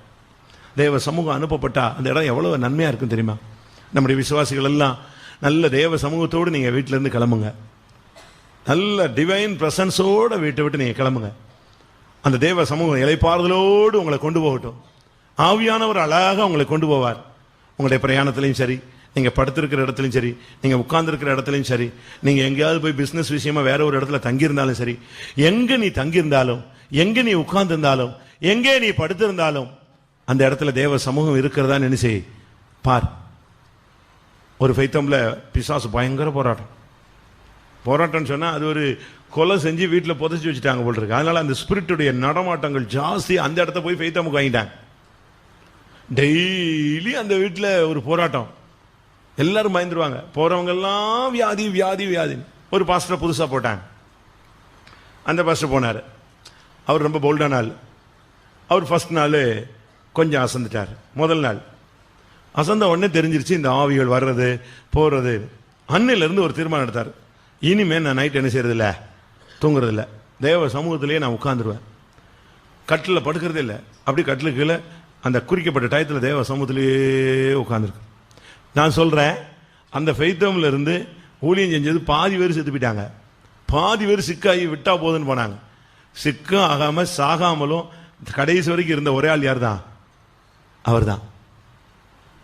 தேவ சமூகம் அனுப்பப்பட்டா அந்த இடம் எவ்வளவு நன்மையா இருக்கும் தெரியுமா? நம்முடைய விசுவாசிகள் எல்லாம் நல்ல தேவ சமூகத்தோடு நீங்க வீட்டில இருந்து கிளம்புங்க. நல்ல டிவைன் பிரசன்ஸோட வீட்டை விட்டு நீங்க கிளம்புங்க. அந்த தேவ சமூகம் இளைப்பாறுதலோடு உங்களை கொண்டு போகட்டும். ஆவியானவர் அழகாக உங்களை கொண்டு போவார். உங்களுடைய பிரயாணத்திலையும் சரி, நீங்க படுத்திருக்கிற இடத்துலையும் சரி, நீங்க உட்கார்ந்துருக்கிற இடத்துலையும் சரி, நீங்க எங்கேயாவது போய் பிசினஸ் விஷயமா வேற ஒரு இடத்துல தங்கியிருந்தாலும் சரி, எங்க நீ தங்கியிருந்தாலும், எங்க நீ உட்கார்ந்திருந்தாலும், எங்கே நீ படுத்திருந்தாலும் அந்த இடத்துல தேவ சமூகம் இருக்கிறதா நினைச்சு பார். ஒரு ஃபைத்தம்ல பிசாசு பயங்கர போராட்டம் சொன்னா அது ஒரு கொலை செஞ்சு வீட்டில் புதைச்சி வச்சுட்டாங்க போல் இருக்கு. அதனால அந்த ஸ்பிரிட்டுடைய நடமாட்டங்கள் ஜாஸ்தி. அந்த இடத்த போய் ஃபைத்தமுக்கு வாங்கிட்டாங்க. டெய்லி அந்த வீட்டில் ஒரு போராட்டம். எல்லாரும் பயந்துருவாங்க. போறவங்க எல்லாம் வியாதி வியாதி வியாதி. ஒரு பாஸ்டரை புதுசா போட்டாங்க. அந்த பாஸ்டர் போனார். அவர் ரொம்ப போல்டான ஆள். அவர் ஃபர்ஸ்ட் நாள் கொஞ்சம் அசந்துட்டார். முதல் நாள் அசந்த உடனே தெரிஞ்சிருச்சு இந்த ஆவிகள் வர்றது போறது. அன்னையில இருந்து ஒரு தீர்மானம் எடுத்தார், இனிமே நான் நைட் என்ன செய்யறது இல்லை, தூங்குறது இல்லை, தேவ சமூகத்திலேயே நான் உட்கார்ந்துருவேன், கட்டில் படுக்கிறதே இல்லை. அப்படி கட்டிலுக்கு கீழே அந்த குறிக்கப்பட்ட டயத்தில் தேவ சமூகத்திலேயே உட்காந்துருக்கு. நான் சொல்றேன், அந்த ஃபெய்த்தம்ல இருந்து ஊழியம் செஞ்சது பாதி பேர் செத்து போயிட்டாங்க, பாதி பேர் சிக்காகி விட்டா போதுன்னு போனாங்க. சிக்கும் ஆகாம சாகாமலும் கடைசி வரைக்கும் இருந்த ஒரே ஆள் யார் தான்? அவர் தான்.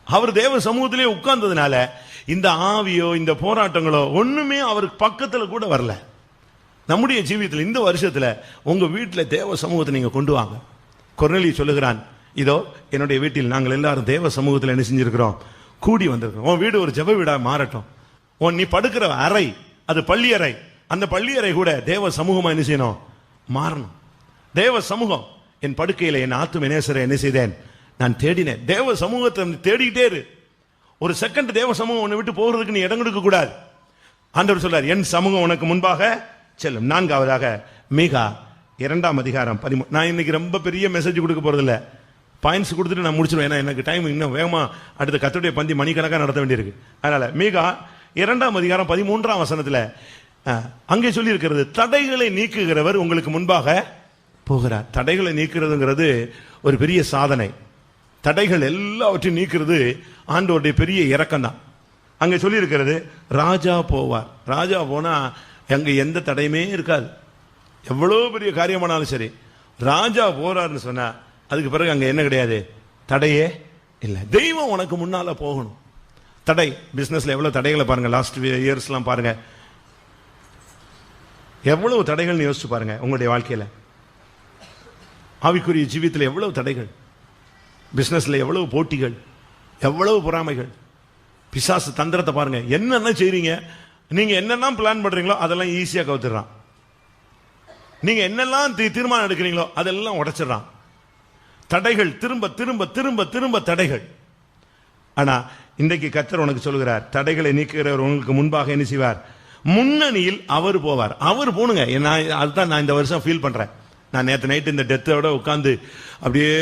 அவர் தேவ சமூகத்திலே உட்கார்ந்ததுனால இந்த ஆவியோ இந்த போராட்டங்களோ ஒண்ணுமே அவருக்கு பக்கத்துல கூட வரல. நம்முடைய ஜீவியத்தில் இந்த வருஷத்துல உங்க வீட்டில் தேவ சமூகத்தை நீங்க கொண்டு வாங்க. கொர்நேலியு சொல்லுகிறான், இதோ என்னுடைய வீட்டில் நாங்கள் எல்லாரும் தேவ சமூகத்தில் என்ன செஞ்சிருக்கிறோம், கூடி வந்திருக்கிறோம். உன் வீடு ஒரு ஜெப வீடா மாறட்டும். நீ படுக்கிற அறை அது பள்ளி அறை, அந்த பள்ளி அறை கூட தேவ சமூகமா என்ன செய்யணும், மாறணும். தேவ சமூகம். என் படுக்கையில என் ஆத்தும நேசரை என்ன செய்தேன், நான் தேடினேன். தேவ சமூகத்தை தேடிக்கிட்டே இரு. ஒரு செகண்ட் தேவ சமூகம் உன்னை விட்டு போகிறதுக்கு நீ இடம் கொடுக்க கூடாது. ஆண்டவர் சொல்றார், என் சமூகம் உனக்கு முன்பாக செல்லும். நான்காவதாக மீகா 2ஆம் அதிகாரம் 13. நான் இன்னைக்கு ரொம்ப பெரிய மெசேஜ் கொடுக்க போறதில்ல, பாயிண்ட்ஸ் கொடுத்துட்டு நான் முடிச்சிடுவேன். ஏன்னா எனக்கு டைம் இன்னும் வேகமா அடுத்த கர்த்தருடைய பந்தி மணிக்கணக்காக நடத்த வேண்டியிருக்கு. அதனால மீகா 2ஆம் அதிகாரம் 13ஆம் வசனத்துல அங்கே சொல்லி இருக்கிறது, தடைகளை நீக்குகிறவர் உங்களுக்கு முன்பாக போகிறார். தடைகளை நீக்கிறதுங்கிறது ஒரு பெரிய சாதனை. தடைகள் எல்லாவற்றையும் நீக்கிறது ஆண்டவருடைய பெரிய இரக்கம் தான். அங்கே சொல்லி இருக்கிறது, ராஜா போவார். ராஜா போனா அங்க எந்த தடையுமே இருக்காது. எவ்வளவு பெரிய காரியமானாலும் சரி, ராஜா போறாருன்னு சொன்னா அதுக்கு பிறகு அங்க என்ன கிடையாது, தடையே இல்லை. தெய்வம் உனக்கு முன்னால போகணும். தடை பிசினஸ்ல எவ்வளவு தடைகளை பாருங்க, லாஸ்ட் இயர்ஸ்லாம் பாருங்க, எவ்வளவு தடைகள் யோசிச்சு பாருங்க. உங்களுடைய வாழ்க்கையில ஆவிக்குரிய ஜீவியத்தில் எவ்வளவு தடைகள், பிசினஸ்ல எவ்வளவு போட்டிகள், எவ்வளவு பொறாமைகள், பிசாசு தந்திரத்தை பாருங்க. என்னென்ன செய்றீங்க, நீங்க என்னெல்லாம் பிளான் பண்றீங்களோ அதெல்லாம் ஈஸியா கவுத்துறான். நீங்க என்னெல்லாம் தீர்மானம் எடுக்கிறீங்களோ அதெல்லாம் உடைச்சிடறான். தடைகள், திரும்ப திரும்ப திரும்ப திரும்ப தடைகள். ஆனா இன்றைக்கு கர்த்தர் உனக்கு சொல்கிறார், தடைகளை நீக்குகிறவர் உங்களுக்கு முன்பாக என்ன செய்வார், முன்னணியில் அவர் போவார். அவர் போனுங்க. அதுதான் நான் இந்த வருஷம் ஃபீல் பண்றேன். நான் நேற்று நைட்டு இந்த டெத்தோட உட்காந்து அப்படியே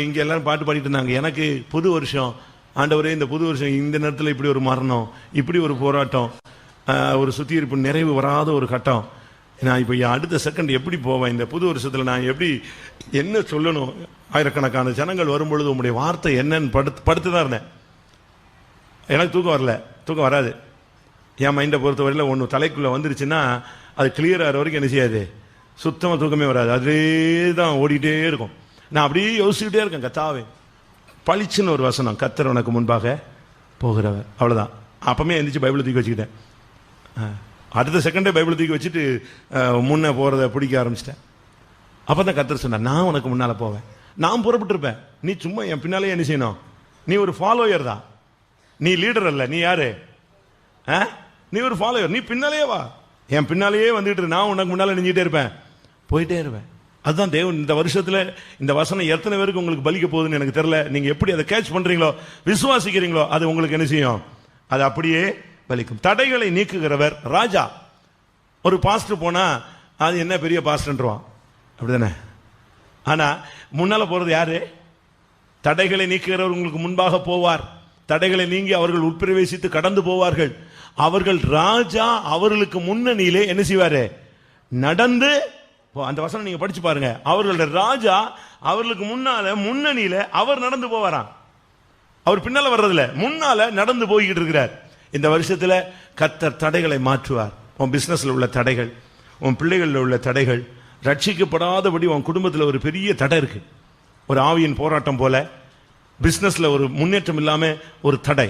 இங்க எல்லாரும் பாட்டு பாடிட்டு இருந்தாங்க. எனக்கு புது வருஷம், ஆண்டவரே இந்த புது வருஷம், இந்த நேரத்தில் இப்படி ஒரு மரணம், இப்படி ஒரு போராட்டம், ஒரு சுத்திகரிப்பு நிறைவு வராத ஒரு கட்டம். நான் இப்போ அடுத்த செகண்ட் எப்படி போவேன், இந்த புது வருஷத்துல நான் எப்படி என்ன சொல்லணும், ஆயிரக்கணக்கான ஜனங்கள் வரும்பொழுது உங்களுடைய வார்த்தை என்னன்னு படுத்து தான் இருந்தேன். எனக்கு தூக்கம் வரல, தூக்கம் வராது. என் மைண்டை பொறுத்த வரையில் ஒன்று தலைக்குள்ள வந்துருச்சுன்னா அது கிளியர் ஆகிற வரைக்கும் என்ன செய்யாது, சுத்தமாக தூக்கமே வராது. அதே தான் ஓடிட்டே இருக்கும். நான் அப்படியே யோசிச்சுக்கிட்டே இருக்கேன், கத்தாவே பளிச்சுன்னு ஒரு வசனம், கர்த்தர் உனக்கு முன்பாக போகிறவர். அவ்வளோதான். அப்பமே எந்திரிச்சு பைபிளை தூக்கி வச்சுக்கிட்டேன். அடுத்த செகண்டே பைபிளை தூக்கி வச்சுட்டு முன்னே போகிறத பிடிக்க ஆரம்பிச்சிட்டேன். அப்போ தான் கர்த்தர் சொன்னார், நான் உனக்கு முன்னால் போவேன், நான் புறப்பட்டுருப்பேன், நீ சும்மா என் பின்னாலே என்ன செய்யணும், நீ ஒரு ஃபாலோயர் தான், நீ லீடர் அல்ல. நீ யாரு, நீ ஒரு ஃபாலோயர், நீ பின்னாலேயே வா, என் பின்னாலேயே வந்துட்டு நான் உனக்கு முன்னால நினைஞ்சிட்டே இருப்பேன், போயிட்டே இருப்பேன். அதுதான் தேவன். இந்த வருஷத்துல இந்த வசனம் எத்தனை பேருக்கு உங்களுக்கு பலிக்க போகுதுன்னு எனக்கு தெரியல. நீங்க எப்படி அதை கேட்ச் பண்றீங்களோ, விசுவாசிக்கிறீங்களோ, அது உங்களுக்கு என்ன செய்யும், அது அப்படியே பலிக்கும். தடைகளை நீக்குகிறவர் ராஜா. ஒரு பாஸ்டர் போனா அது என்ன பெரிய பாஸ்டர்ன்றான், அப்படிதானே? ஆனா முன்னால போறது யாரு, தடைகளை நீக்குகிறவர் உங்களுக்கு முன்பாக போவார். தடைகளை நீங்கி அவர்கள் உட்பிரவேசித்து கடந்து போவார்கள். அவர்கள் ராஜா அவர்களுக்கு முன்னணியிலே என்ன செய்வாரு, நடந்து. அந்த வசனம் நீங்க படிச்சு பாருங்க. அவர்களுடைய ராஜா அவர்களுக்கு முன்னணியில அவர் நடந்து போவாராம். அவர் பின்னால வர்றதுல முன்னால நடந்து போய்கிட்டு இருக்கிறார். இந்த வருஷத்துல கர்த்தர் தடைகளை மாற்றுவார். உன் பிசினஸ்ல உள்ள தடைகள், உன் பிள்ளைகளில் உள்ள தடைகள், ரட்சிக்கப்படாதபடி உன் குடும்பத்தில் ஒரு பெரிய தடை இருக்கு, ஒரு ஆவியின் போராட்டம் போல, பிசினஸ்ல ஒரு முன்னேற்றம் இல்லாம ஒரு தடை.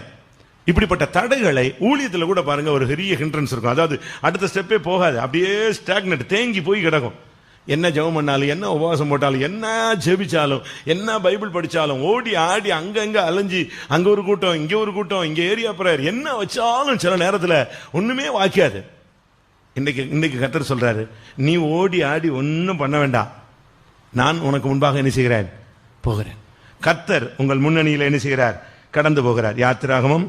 இப்படிப்பட்ட தடைகளை ஊழியத்தில் கூட பாருங்க ஒரு பெரிய ஹிண்ட்ரன்ஸ் இருக்கும். அதாவது அடுத்த ஸ்டெப்பே போகாது, அப்படியே ஸ்டாக்னட், தேங்கி போய் கிடக்கும். என்ன ஜெபம் பண்ணாலும், என்ன உபவாசம் போட்டாலும், என்ன ஜெபிச்சாலும், என்ன பைபிள் படிச்சாலும், ஓடி ஆடி அங்கங்க அலைஞ்சி, அங்க ஒரு கூட்டம், இங்க ஒரு கூட்டம், இங்க ஏரியா பிரேயர், என்ன வச்சாலும் சில நேரத்தில் ஒண்ணுமே வாய்க்காது. இன்னைக்கு கர்த்தர் சொல்றாரு, நீ ஓடி ஆடி ஒன்னும் பண்ண வேண்டாம், நான் உனக்கு முன்பாக என்ன செய்கிறேன், போகிறேன். கர்த்தர் உங்கள் முன்னணியில் என்ன செய்கிறார், கடந்து போகிறார். யாத்திராகமம்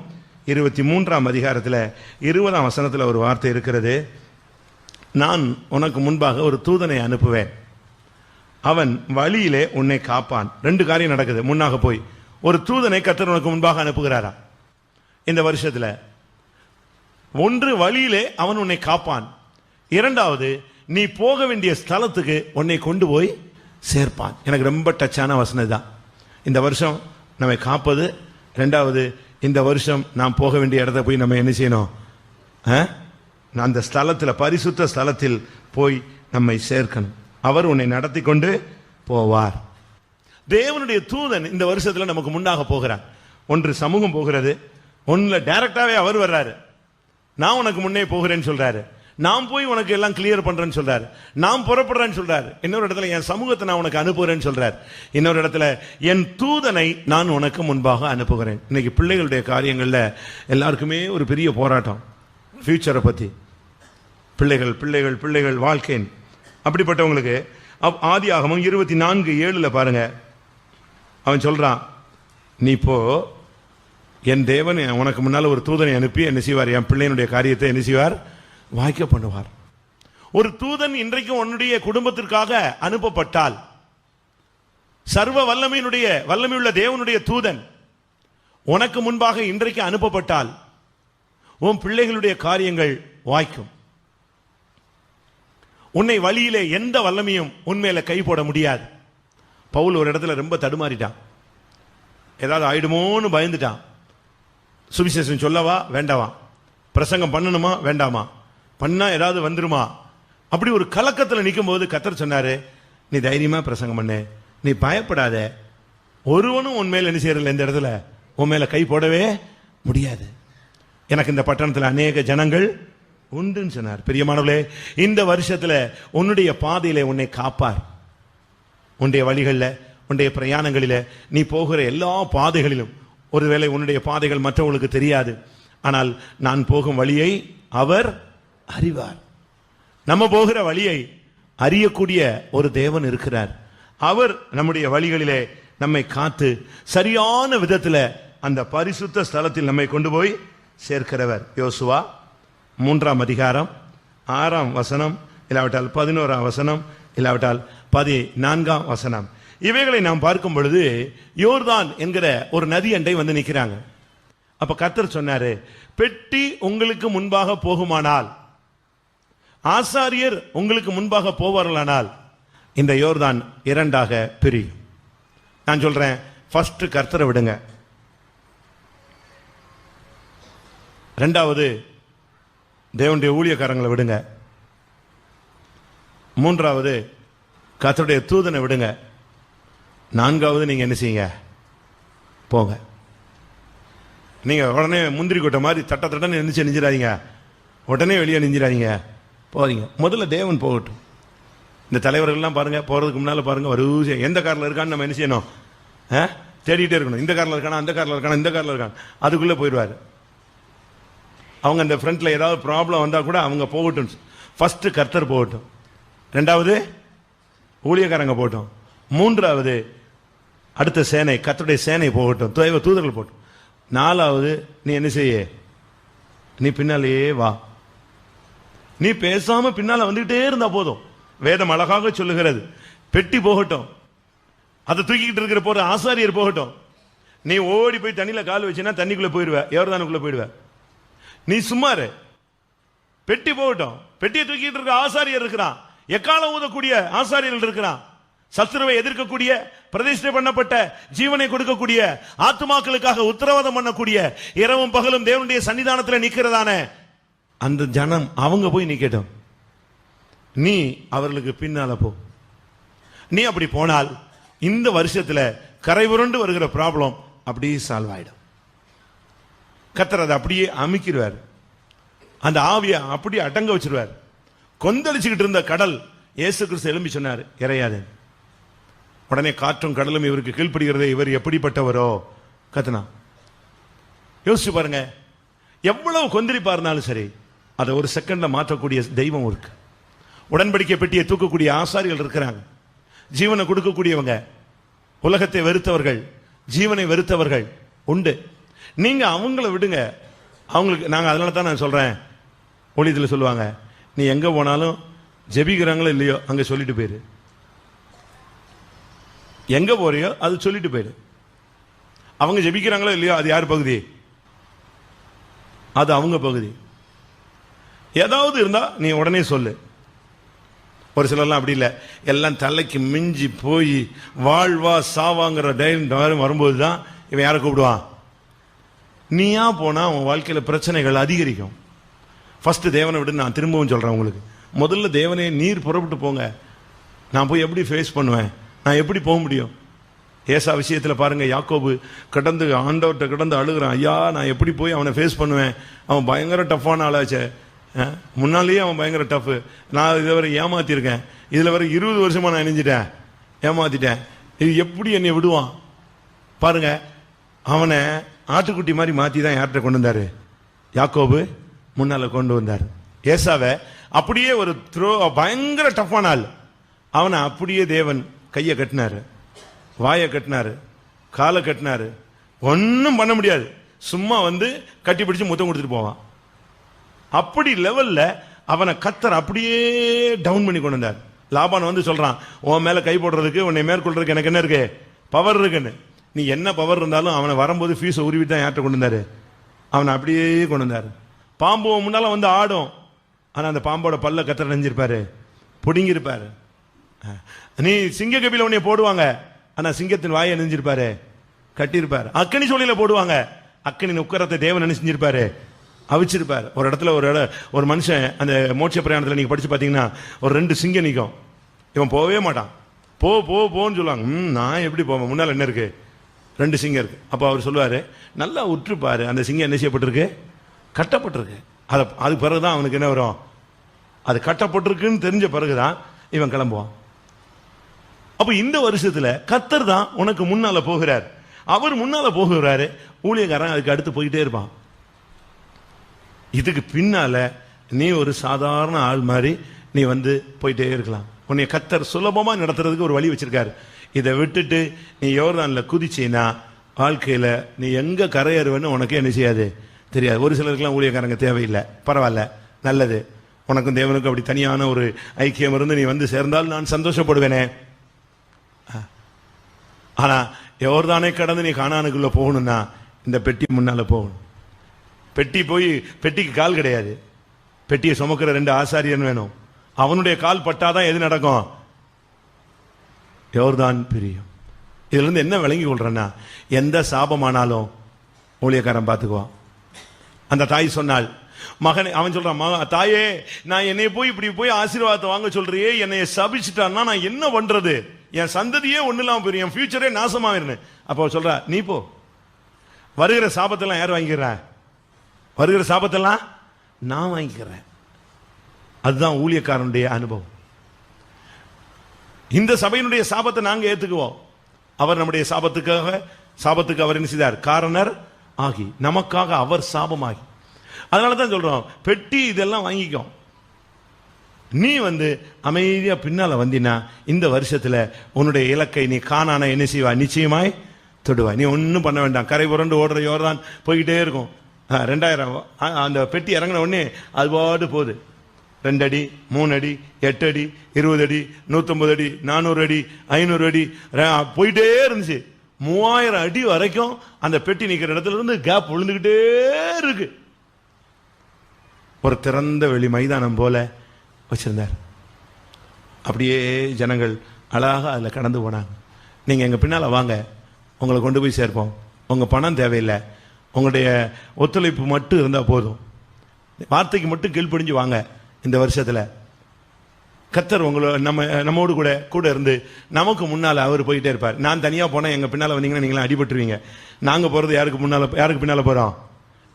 23ஆம் அதிகாரத்தில் 20ஆம் வசனத்தில் ஒரு வார்த்தை இருக்கிறது, நான் உனக்கு முன்பாக ஒரு தூதனை அனுப்புவேன், அவன் வழியிலே உன்னை காப்பான். ரெண்டு காரியம் நடக்குது. முன்னாக போய் ஒரு தூதனை கர்த்தர் உனக்கு முன்பாக அனுப்புகிறாரா இந்த வருஷத்துல. ஒன்று, வழியிலே அவன் உன்னை காப்பான். இரண்டாவது, நீ போக வேண்டிய ஸ்தலத்துக்கு உன்னை கொண்டு போய் சேர்ப்பான். எனக்கு ரொம்ப டச்சான வசனம் தான். இந்த வருஷம் நம்மை காப்பது. இரண்டாவது, இந்த வருஷம் நாம் போக வேண்டிய இடத்த போய் நம்ம என்ன செய்யணும்? அந்த ஸ்தலத்தில், பரிசுத்த ஸ்தலத்தில் போய் நம்மை சேர்க்கணும். அவர் உன்னை நடத்தி கொண்டு போவார். தேவனுடைய தூதன் இந்த வருஷத்துல நமக்கு முன்னாக போகிறார். ஒன்று சமூகம் போகிறது, ஒன்றுல டைரக்டாவே அவர் வர்றாரு. நான் உனக்கு முன்னே போகிறேன்னு சொல்றாரு. நான் போய் உனக்கு எல்லாம் கிளியர் பண்றேன்னு சொல்றாரு. நான் புறப்படுறேன்னு சொல்றாரு. இன்னொரு இடத்துல என் சமூகத்தை நான் உனக்கு அனுப்புறேன்னு சொல்றாரு. இன்னொரு இடத்துல என் தூதனை நான் உனக்கு முன்பாக அனுப்புகிறேன். இன்னைக்கு பிள்ளைகளுடைய காரியங்கள்ல எல்லாருக்குமே ஒரு பெரிய போராட்டம், ஃபியூச்சரை பத்தி. பிள்ளைகள் பிள்ளைகள் பிள்ளைகள் வாழ்க்கை. அப்படிப்பட்டவங்களுக்கு ஆதியாகமம் 24:7 பாருங்க, அவன் சொல்றான், நீ போ, என் தேவன் உனக்கு முன்னால ஒரு தூதனை அனுப்பி என்ன செய்வார்? என் பிள்ளையினுடைய காரியத்தை என்ன செய்வார்? வாய்க்க பண்ணுவார். ஒரு தூதன் இன்றைக்கும் உன்னுடைய குடும்பத்திற்காக அனுப்பப்பட்டால், சர்வ வல்லமையுள்ள தேவனுடைய தூதன் உனக்கு முன்பாக இன்றைக்கு அனுப்பப்பட்டால் உன் பிள்ளைகளுடைய காரியங்கள் வாய்க்கும். உன்னை வழியிலே எந்த வல்லமையும் உன்மேல கை போட முடியாது. பவுல் ஒரு இடத்துல ரொம்ப தடுமாறிட்டான். ஏதாவது ஆயிடுமோன்னு பயந்துட்டான். சுவிசேஷம் சொல்லவா வேண்டாவா? பிரசங்கம் பண்ணணுமா வேண்டாமா? பண்ணா ஏதாவது வந்துருமா? அப்படி ஒரு கலக்கத்தில் நிற்கும் போது கர்த்தர் சொன்னாரு, நீ தைரியமா பிரசங்கம் பண்ணு, நீ பயப்படாத, ஒருவனும் உன்மேல என்ன செய்யறதில்ல, இந்த இடத்துல உன் மேல கை போடவே முடியாது. எனக்கு இந்த பட்டணத்தில் அநேக ஜனங்கள் உண்டுன்னு சொன்னார். பிரியமானவர்களே, இந்த வருஷத்துல உன்னுடைய பாதையில உன்னை காப்பார். உன்னுடைய வழிகளில், உன்னுடைய பிரயாணங்களில, நீ போகிற எல்லா பாதைகளிலும், ஒருவேளை உன்னுடைய பாதைகள் மற்றவங்களுக்கு தெரியாது, ஆனால் நான் போகும் வழியை அவர் அறிவார். நம்ம போகிற வழியை அறியக்கூடிய ஒரு தேவன் இருக்கிறார். அவர் நம்முடைய வழிகளிலே நம்மை காத்து சரியான விதத்தில் அந்த பரிசுத்த ஸ்தலத்தில் நம்மை கொண்டு போய் சேர்க்கிறவர். யோசுவா 3:6 இல்லாவிட்டால் 11 இல்லாவிட்டால் 14 இவைகளை நாம் பார்க்கும் பொழுது யோர்தான் என்கிற ஒரு நதி அண்டை வந்து நிற்கிறாங்க. அப்ப கர்த்தர் சொன்னாரு, பெட்டி உங்களுக்கு முன்பாக போகுமானால், ஆசாரியர் உங்களுக்கு முன்பாக போவார்களானால், இந்த யோர்தான் 2ஆக பிரியும். நான் சொல்றேன், ஃபர்ஸ்ட் கர்த்தரை விடுங்க, இரண்டாவது தேவனுடைய ஊழியக்காரங்களை விடுங்க, மூன்றாவது கர்த்தருடைய தூதனை விடுங்க, நான்காவது நீங்க என்ன செய்யுங்க? போங்க. நீங்க உடனே முந்திரி கொட்டை மாதிரி தட்டன்னு நினைச்சு நெஞ்சிடாதீங்க, உடனே வெளியே நெஞ்சிடாதீங்க, போறீங்க. முதல்ல தேவன் போகட்டும். இந்த தலைவர்கள்லாம் பாருங்க, போறதுக்கு முன்னால பாருங்க, வரிசை எந்த காரில் இருக்கான்னு நம்ம என்ன செய்யணும்? தேடிட்டே இருக்கணும். இந்த காரில் இருக்கானா, அந்த காரில் இருக்கானா, இந்த காரில் இருக்கான், அதுக்குள்ளே போயிடுவார். அவங்க அந்த ஃப்ரண்ட்ல ஏதாவது ப்ராப்ளம் வந்தால் கூட அவங்க போகட்டும். ஃபர்ஸ்ட் கர்த்தர் போகட்டும், ரெண்டாவது ஊழியக்காரங்க போகட்டும், மூன்றாவது அடுத்த சேனை, கர்த்தருடைய சேனை போகட்டும், தூதர்கள் போகட்டும், நாலாவது நீ என்ன செய்ய? நீ பின்னாலேயே வா. நீ பேசாம பின்னால வந்துகிட்டே இருந்தா போதும். வேதம் அழகாக சொல்லுகிறது, பெட்டி போகட்டும், அதை தூக்கிக்கிட்டு இருக்கிற போற ஆசாரியர் போகட்டும். நீ ஓடி போய் தண்ணியில கால் வச்சுன்னா தண்ணிக்குள்ள போயிடுவ, யோர்தானுக்குள்ள போயிடுவ. நீ சும்மாரு, பெட்டி போகட்டும். பெட்டியை தூக்கிட்டு இருக்க ஆசாரியர் இருக்கிறான், எக்காலம் ஊதக்கூடிய ஆசாரியர்கள் இருக்கிறான், சத்துருவை எதிர்க்கக்கூடிய, பிரதிஷ்டை பண்ணப்பட்ட ஜீவனை கொடுக்கக்கூடிய, ஆத்துமாக்களுக்காக உத்தரவாதம் பண்ணக்கூடிய, இரவும் பகலும் தேவனுடைய சன்னிதானத்தில் நிற்கிறதான அந்த ஜனம், அவங்க போய் நிக்கட்டும். நீ அவர்களுக்கு பின்னால போ. நீ அப்படி போனால் இந்த வருஷத்துல கரை புரண்டு வருகிற ப்ராப்ளம் அப்படியே சால்வ் ஆயிடும். கர்த்தர் அதை அப்படியே அமுக்கிடுவார், அந்த ஆவியை அப்படியே அடங்க வச்சிருவார். கொந்தளிச்சுக்கிட்டு இருந்த கடல், இயேசு கிறிஸ்து எழும்பி சொன்னார், இறையாது. உடனே காற்றும் கடலும் இவருக்கு கீழ்ப்படுகிறதே, இவர் எப்படிப்பட்டவரோ கத்தனா. யோசிச்சு பாருங்க, எவ்வளவு கொந்தளிப்பா இருந்தாலும் சரி, அதை ஒரு செகண்ட்ல மாற்றக்கூடிய தெய்வம் இருக்கு. உடன்படிக்கை பெட்டியை தூக்கக்கூடிய ஆசாரிகள் இருக்கிறாங்க, ஜீவனை கொடுக்கக்கூடியவங்க, உலகத்தை வெறுத்தவர்கள், ஜீவனை வெறுத்தவர்கள் உண்டு. நீங்க அவங்கள விடுங்க. அவங்களுக்கு நாங்க அதனால தான் நான் சொல்றேன், ஒளியத்தில் சொல்லுவாங்க, நீ எங்க போனாலும் ஜெபிக்கிறாங்களோ இல்லையோ அங்க சொல்லிட்டு போயிரு. எங்க போறியோ அது சொல்லிட்டு போயிரு. அவங்க ஜெபிக்கிறாங்களோ இல்லையோ அது யார் பகுதி? அது அவங்க பகுதி. ஏதாவது இருந்தா நீ உடனே சொல்லு. ஒரு சிலர்லாம் அப்படி இல்லை, எல்லாம் தலைக்கு மிஞ்சி போய் வாழ்வா சாவாங்கிற டைம் வரும்போது தான் இவன் யாரை கூப்பிடுவான்? நீயா போனா உன் வாழ்க்கையில பிரச்சனைகள் அதிகரிக்கும். ஃபர்ஸ்ட் தேவனை விட நான் திரும்பவும் சொல்றேன் உங்களுக்கு, முதல்ல தேவனே நீர் புறப்பட்டு போங்க. நான் போய் எப்படி ஃபேஸ் பண்ணுவேன்? நான் எப்படி போக முடியும்? ஏசா விஷயத்தில் பாருங்க, யாக்கோபு கடந்து ஆண்டவர்கிட்ட கடந்து அழுகிறான், ஐயா நான் எப்படி போய் அவனை ஃபேஸ் பண்ணுவேன்? அவன் பயங்கர டஃப்பான ஆளாச்சே, முன்னாலேயே அவன் பயங்கர டஃப். நான் இதை வரை ஏமாத்திருக்கேன், இதில் வரை 20 வருஷமா நான் இணைஞ்சிட்டேன், ஏமாத்திட்டேன். இது எப்படி என்னை விடுவான்? பாருங்க, அவனை ஆட்டுக்குட்டி மாதிரி மாற்றி தான் யார்கிட்ட கொண்டு வந்தாரு? யாக்கோபு முன்னால கொண்டு வந்தார். ஏசாவை அப்படியே ஒரு பயங்கர டஃப்பான ஆள், அவனை அப்படியே தேவன் கையை கட்டினாரு, வாயை கட்டினாரு, காலை கட்டினாரு, ஒன்றும் பண்ண முடியாது. சும்மா வந்து கட்டி பிடிச்சு முத்தம் கொடுத்துட்டு போவான். அப்படி லெவல்ல அவனை கத்தர் அப்படியே டவுன் பண்ணி கொண்டு வந்தார். லாபான் வந்து சொல்றான், உன் மேல கை போடுறதுக்கு, உன்னை மேற்கொள்றதுக்கு எனக்கு என்ன இருக்கு? பவர் இருக்குன்னு. நீ என்ன பவர் இருந்தாலும் அவனை வரும்போது ஃபீஸை உருவிட்டு தான் யார்கிட்ட கொண்டு வந்தாரு? அவனை அப்படியே கொண்டு வந்தாரு. பாம்பு முன்னால வந்து ஆடும், ஆனா அந்த பாம்போட பல்ல கத்தர் நெஞ்சிருப்பாரு, பிடுங்கிருப்பாரு. நீ சிங்க கபில உன்னைய போடுவாங்க, ஆனா சிங்கத்தின் வாயை நெஞ்சிருப்பாரு, கட்டியிருப்பாரு. அக்கனி சோழியில போடுவாங்க, அக்கனின் உக்கரத்தை தேவன் நினைச்சிருப்பாரு, அவிச்சிருப்பாரு. ஒரு இடத்துல ஒரு மனுஷன் அந்த மோட்ச பிரயாணத்தில் நீங்க படிச்சு பாத்தீங்கன்னா ஒரு 2 சிங்கம் நிற்கும். இவன் போவே மாட்டான். போன்னு சொல்லுவாங்க. நான் எப்படி போவேன்? முன்னால் என்ன இருக்கு? 2 சிங்கம் இருக்கு. அப்போ அவர் சொல்லுவாரு, நல்லா உற்றுப்பாரு, அந்த சிங்கம் என்ன செய்யப்பட்டிருக்கு? கட்டப்பட்டிருக்கு. அது பிறகுதான் அவனுக்கு என்ன வரும்? அது கட்டப்பட்டிருக்குன்னு தெரிஞ்ச பிறகுதான் இவன் கிளம்புவான். அப்ப இந்த வருஷத்துல கர்த்தர் தான் உனக்கு முன்னால போகிறார். அவர் முன்னால போகிறாரு, ஊழியக்காரன் அதுக்கு அடுத்து போயிட்டே இருப்பான். இதுக்கு பின்னால நீ ஒரு சாதாரண ஆள் மாதிரி நீ வந்து போயிட்டே இருக்கலாம். உன்னை கர்த்தர் சுலபமா நடத்துறதுக்கு ஒரு வழி வச்சிருக்காரு. இதை விட்டுட்டு நீ யோர்தான்ல குதிச்சினா வாழ்க்கையில நீ எங்க கரையேறுவேன்னு உனக்கே என்ன செய்யாது, தெரியாது. ஒரு சிலருக்குலாம் ஊழியக்காரங்க தேவையில்லை, பரவாயில்ல, நல்லது. உனக்கும் தேவனுக்கும் அப்படி தனியான ஒரு ஐக்கியம் இருந்து நீ வந்து சேர்ந்தால் நான் சந்தோஷப்படுவேனே. ஆனா யோர்தானை கடந்து நீ கானானுக்குள்ள போகணும்னா இந்த பெட்டி முன்னால போகணும். பெட்டிக்கு கால் கிடையாது, பெட்டியை சுமக்கிற 2 ஆசாரியன் வேணும். அவனுடைய கால் பட்டாதான் எது நடக்கும்? யோர்தான் பிரியும். இதுல இருந்து என்ன விளங்கி கொள்றேன்னா, எந்த சாபமானாலும் ஊழியக்காரன் பார்த்துக்குவான். அந்த தாய் சொன்னாள், மகனே, அவன் சொல்றான், தாயே நான் என்னை இப்படி போய் ஆசீர்வாதத்தை வாங்க சொல்றியே, என்னைய சபிச்சுட்டான்னா நான் என்ன பண்றது? என் சந்ததியே ஒண்ணு இல்லாம போயிரும், என் ஃபியூச்சரே நாசமாயிருன்னு. அப்போ சொல்ற, நீ போ, வருகிற சாபத்தெல்லாம் யார் வாங்கிக்கிற? வருகிற சாபத்தெல்லாம் நான் வாங்கிக்கிறேன். அதுதான் ஊழியக்காரனுடைய அனுபவம். இந்த சபையினுடைய சாபத்தை நாங்க ஏத்துக்குவோம். அவர் நம்முடைய சாபத்துக்கு அவர் என்ன செய்தார்? காரணர் ஆகி, நமக்காக அவர் சாபமாகி. அதனாலதான் சொல்றோம், பெட்டி இதெல்லாம் வாங்கிக்கும். நீ வந்து அமைதியா பின்னால வந்தினா இந்த வருஷத்துல உன்னுடைய இலக்கை நீ காணான என்ன செய்வா? நிச்சயமாய் தொடுவாய். நீ ஒன்னும் பண்ண வேண்டாம். கரை புரண்டு ஓடுற யோர்தான் போய்கிட்டே இருக்கும். 2000 அந்த பெட்டி இறங்கின உடனே அது பாடு போகுது. 2 அடி, 3 அடி, 8 அடி, 20 அடி, 150 அடி, 400 அடி, 500 அடி போயிட்டே இருந்துச்சு. 3000 அடி வரைக்கும் அந்த பெட்டி நிக்கிற இடத்துல இருந்து கேப் விழுந்துகிட்டே இருக்கு. ஒரு திறந்த வெளி மைதானம் போல வச்சிருந்தார். அப்படியே ஜனங்கள் அழகாக அதில் கடந்து போனாங்க. நீங்க எங்க பின்னால வாங்க, உங்களை கொண்டு போய் சேர்ப்போம். உங்க பணம் தேவையில்லை, உங்களுடைய ஒத்துழைப்பு மட்டும் இருந்தா போதும். வார்த்தைக்கு மட்டும் கீழ்ப்படிஞ்சு வாங்க. இந்த வருஷத்துல கர்த்தர் நம்மோடு கூட இருந்து நமக்கு முன்னால அவர் போயிட்டே இருப்பார். நான் தனியா போனா எங்க பின்னால வந்தீங்கன்னா நீங்களாம் அடிபட்டுருவீங்க. நாங்க போறது யாருக்கு பின்னால போறோம்?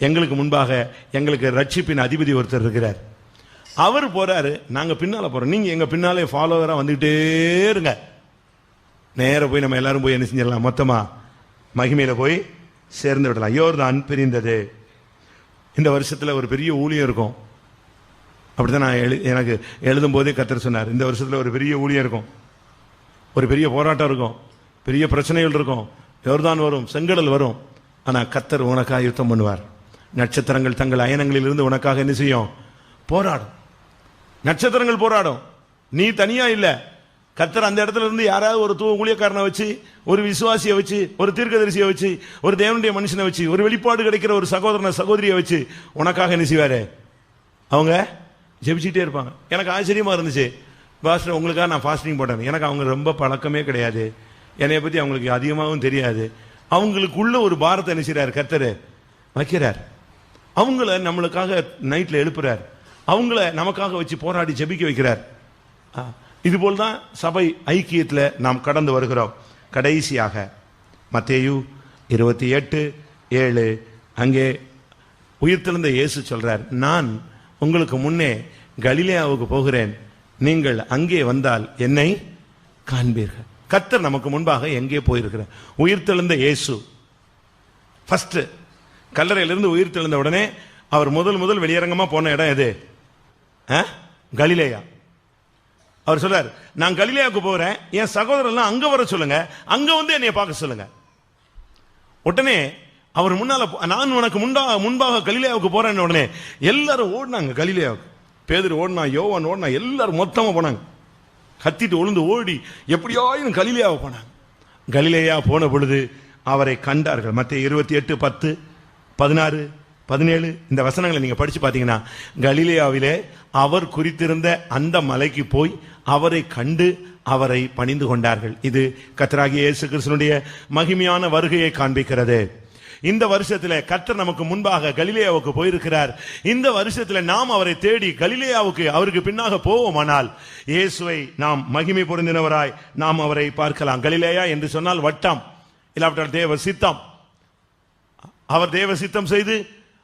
எங்களுக்கு முன்பாக எங்களுக்கு ரட்சிப்பின் அதிபதி ஒருத்தர் இருக்கிறார். அவர் போறாரு, நாங்க பின்னால போறோம். நீங்க எங்க பின்னாலே ஃபாலோவரா வந்துகிட்டே இருங்க. நேர போய் நம்ம எல்லாரும் போய் என்ன செஞ்சிடலாம்? மொத்தமா மகிமையில போய் சேர்ந்து விடலாம். யோர்தான் பிரிந்தது. இந்த வருஷத்துல ஒரு பெரிய ஊழியம் இருக்கும். அப்படித்தான் நான் எனக்கு எழுதும் போதே கர்த்தர் சொன்னார், இந்த வருஷத்துல ஒரு பெரிய ஊழியம் இருக்கும், ஒரு பெரிய போராட்டம் இருக்கும், பெரிய பிரச்சனைகள் இருக்கும், யோர்தான் வரும், செங்கடல் வரும். ஆனா கர்த்தர் உனக்காக யுத்தம் பண்ணுவார். நட்சத்திரங்கள் தங்கள் அயனங்களில் இருந்து உனக்காக என்ன செய்யும்? போராடும். நட்சத்திரங்கள் போராடும். நீ தனியா இல்ல, கர்த்தர் அந்த இடத்துல இருந்து யாராவது ஒரு ஊழியக்காரனை வச்சு, ஒரு விசுவாசியை வச்சு, ஒரு தீர்க்கதரிசியை வச்சு, ஒரு தேவனுடைய மனுஷனை வச்சு, ஒரு வெளிப்பாடு கிடைக்கிற ஒரு சகோதரனை சகோதரியை வச்சு உனக்காக என்ன செய்வாரு? அவங்க ஜெபிச்சுட்டே இருப்பாங்க. எனக்கு ஆச்சரியமா இருந்துச்சு. பாஸ்டர், உங்களுக்காக நான் ஃபாஸ்டிங் போட்டேன். எனக்கு அவங்க ரொம்ப பழக்கமே கிடையாது, என்னைய பத்தி அவங்களுக்கு அதிகமாகவும் தெரியாது. அவங்களுக்குள்ள ஒரு பாரத்தை என்ன செய்றாரு? கர்த்தர் வைக்கிறார். அவங்கள நம்மளுக்காக நைட்ல எழுப்புறார். அவங்கள நமக்காக வச்சு போராடி ஜெபிக்க வைக்கிறார். இதுபோல் தான் சபை ஐக்கியத்தில் நாம் கடந்து வருகிறோம். கடைசியாக மத்தேயு 28:7 அங்கே உயிர்த்தெழுந்த இயேசு சொல்றார், நான் உங்களுக்கு முன்னே கலிலேயாவுக்கு போகிறேன், நீங்கள் அங்கே வந்தால் என்னை காண்பீர்கள். கர்த்தர் நமக்கு முன்பாக எங்கே போயிருக்கிறார்? உயிர்த்தெழுந்த இயேசு ஃபர்ஸ்ட் கல்லறையிலிருந்து உயிர்த்தெழுந்த உடனே அவர் முதல் வெளியரங்கமா போன இடம் எது? கலிலேயா. அவர் சொல்றார், நான் கலிலேயாவுக்கு போறேன், என் சகோதரர்லாம் அங்க வர சொல்லுங்க, அங்க வந்து என்னைய பார்க்க சொல்லுங்க. உடனே அவர் முன்னால, நான் உனக்கு முன்பாக கலிலேயாவுக்கு போறேன்னு உடனே எல்லாரும் ஓடினாங்க கலிலேயாவுக்கு. பேதுரு ஓடினா, யோவான் ஓடினா, எல்லாரும் மொத்தமா போனாங்க. கத்திட்டு உளுந்து ஓடி எப்படியாயும் கலிலேயாவை போனாங்க. கலிலேயா போன பொழுது அவரை கண்டார்கள். மத்தேயு 28:10, 16, 17 இந்த வசனங்களை நீங்க படிச்சு பாத்தீங்கன்னா, கலிலேயாவிலே அவர் குறித்திருந்த அந்த மலைக்கு போய் அவரை கண்டு அவரை பணிந்து கொண்டார்கள். இது கர்த்தராகிய இயேசு கிறிஸ்துவினுடைய மகிமையான வருகையை காண்பிக்கிறது. இந்த வருஷத்துல கர்த்தர் நமக்கு முன்பாக கலிலேயாவுக்கு போயிருக்கிறார். இந்த வருஷத்துல நாம் அவரை தேடி கலிலேயாவுக்கு அவருக்கு பின்னாக போவோமானால் இயேசுவை நாம் மகிமை பொருந்தினவராய் நாம் அவரை பார்க்கலாம். கலிலேயா என்று சொன்னால் வட்டம், இல்லாவிட்டால் தேவ சித்தம். அவர் தேவ சித்தம் செய்து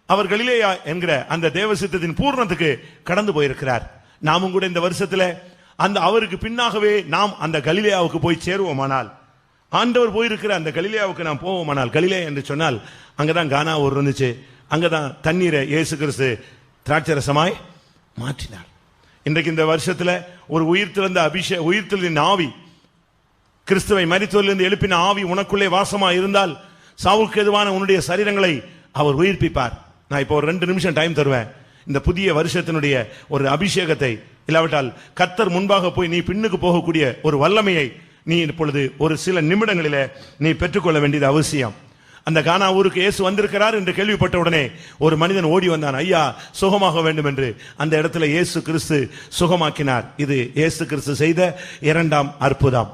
அவர் கலிலேயா என்கிற அந்த தேவ சித்தத்தின் பூர்ணத்துக்கு கடந்து போயிருக்கிறார். நாமும் கூட இந்த வருஷத்துல அந்த அவருக்கு பின்னாகவே நாம் அந்த கலிலேயாவுக்கு போய் சேருவோமானால், ஆண்டவர் போயிருக்கிற அந்த கலிலேயாவுக்கு நாம் போவோமானால், கலிலேயா என்று சொன்னால் அங்கதான் கானா ஊர் இருந்துச்சு, அங்கதான் தண்ணீரை இயேசு கிறிஸ்து திராட்சரசமாய் மாற்றினார். இன்றைக்கு இந்த வருஷத்துல ஒரு உயிர்த்தெழுந்த ஆவி, கிறிஸ்துவை மரித்தோரிலிருந்து எழுப்பின ஆவி உனக்குள்ளே வாசமா இருந்தால் சாவுக்கு எதுவான உன்னுடைய சரீரங்களை அவர் உயிர்ப்பிப்பார். நான் இப்போ ஒரு 2 நிமிஷம் டைம் தருவேன். இந்த புதிய வருஷத்தினுடைய ஒரு அபிஷேகத்தை, இல்லாவிட்டால் கர்த்தர் முன்பாக போய் நீ பின்னுக்கு போகக்கூடிய ஒரு வல்லமையை நீ இப்பொழுது ஒரு சில நிமிடங்களிலே நீ பெற்றுக்கொள்ள வேண்டியது அவசியம். அந்த கானா ஊருக்கு இயேசு வந்திருக்கிறார் என்று கேள்விப்பட்ட உடனே ஒரு மனிதன் ஓடி வந்தான், ஐயா சுகமாக வேண்டும் என்று. அந்த இடத்துல இயேசு கிறிஸ்து சுகமாக்கினார். இது இயேசு கிறிஸ்து செய்த 2ஆம் அற்புதம்.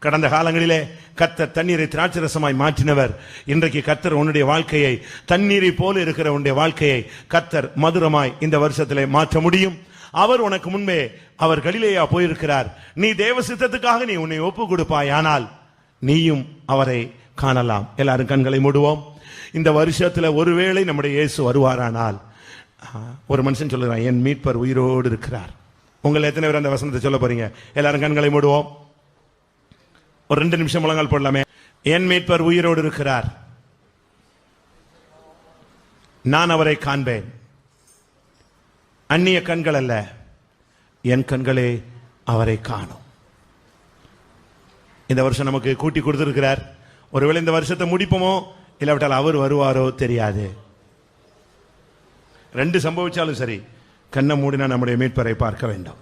கடந்த காலங்களிலே கர்த்தர் தண்ணீரை திராட்சரசமாய் மாற்றினவர். இன்றைக்கு கர்த்தர் உன்னுடைய வாழ்க்கையை, தண்ணீரை போல இருக்கிற உன்னுடைய வாழ்க்கையை கர்த்தர் மதுரமாய் இந்த வருஷத்திலே மாற்ற முடியும். அவர் உனக்கு முன்பே அவர் கலிலேயா போயிருக்கிறார். நீ தேவ சித்தத்துக்காக நீ உன்னை ஒப்பு கொடுப்பாய், ஆனால் நீயும் அவரை காணலாம். எல்லாரும் கண்களை மூடுவோம். இந்த வருஷத்துல ஒருவேளை நம்முடைய இயேசு வருவாரானால், ஒரு மனுஷன் சொல்லுறான், என் மீட்பர் உயிரோடு இருக்கிறார். உங்களை எத்தனை பேர் அந்த வசனத்தை சொல்ல போறீங்க? எல்லாரும் கண்களை மூடுவோம். ஒரு 2 நிமிஷம் முழங்கால் போடலாமே. என் மீட்பர் உயிரோடு இருக்கிறார், நான் அவரை காண்பேன். அந்நிய கண்கள் அல்ல, என் கண்களே அவரை காணும். இந்த வருஷம் நமக்கு கூட்டி கொடுத்திருக்கிறார். ஒருவேளை இந்த வருஷத்தை முடிப்போமோ, இல்லாவிட்டால் அவர் வருவாரோ தெரியாது. 2 சம்பவிச்சாலும் சரி, கண்ணை மூடினா நம்முடைய மீட்பரை பார்க்க வேண்டும்.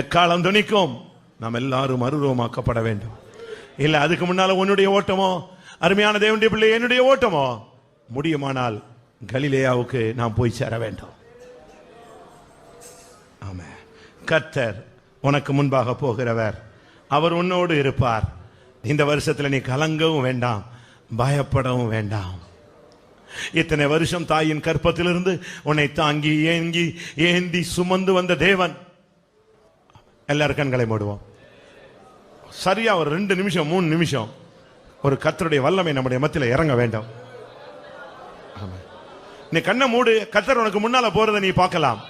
எக்காலம் துணிக்கும் நாம் எல்லாரும் மறுரூபமாக்கப்பட வேண்டும். இல்ல அதுக்கு முன்னால உன்னுடைய ஓட்டமோ, அருமையான தேவனுடைய பிள்ளை, என்னுடைய ஓட்டமோ முடியுமானால் கலிலேயாவுக்கு நாம் போய் சேர வேண்டும். ஆமா, கர்த்தர் உனக்கு முன்பாக போகிறவர், அவர் உன்னோடு இருப்பார். இந்த வருஷத்துல நீ கலங்கவும் வேண்டாம், பயப்படவும் வேண்டாம். இத்தனை வருஷம் தாயின் கற்பத்திலிருந்து உன்னை தாங்கி ஏந்தி சுமந்து வந்த தேவன். எல்லாரும் கண்களை மூடுவோம். சரியா ஒரு 2 நிமிஷம் 3 நிமிஷம் ஒரு கர்த்தருடைய வல்லமை நம்முடைய மத்தியில் இறங்க வேண்டும். நீ கண்ணை மூடு, கர்த்தர் உனக்கு முன்னால போறதை நீ பார்க்கலாம்.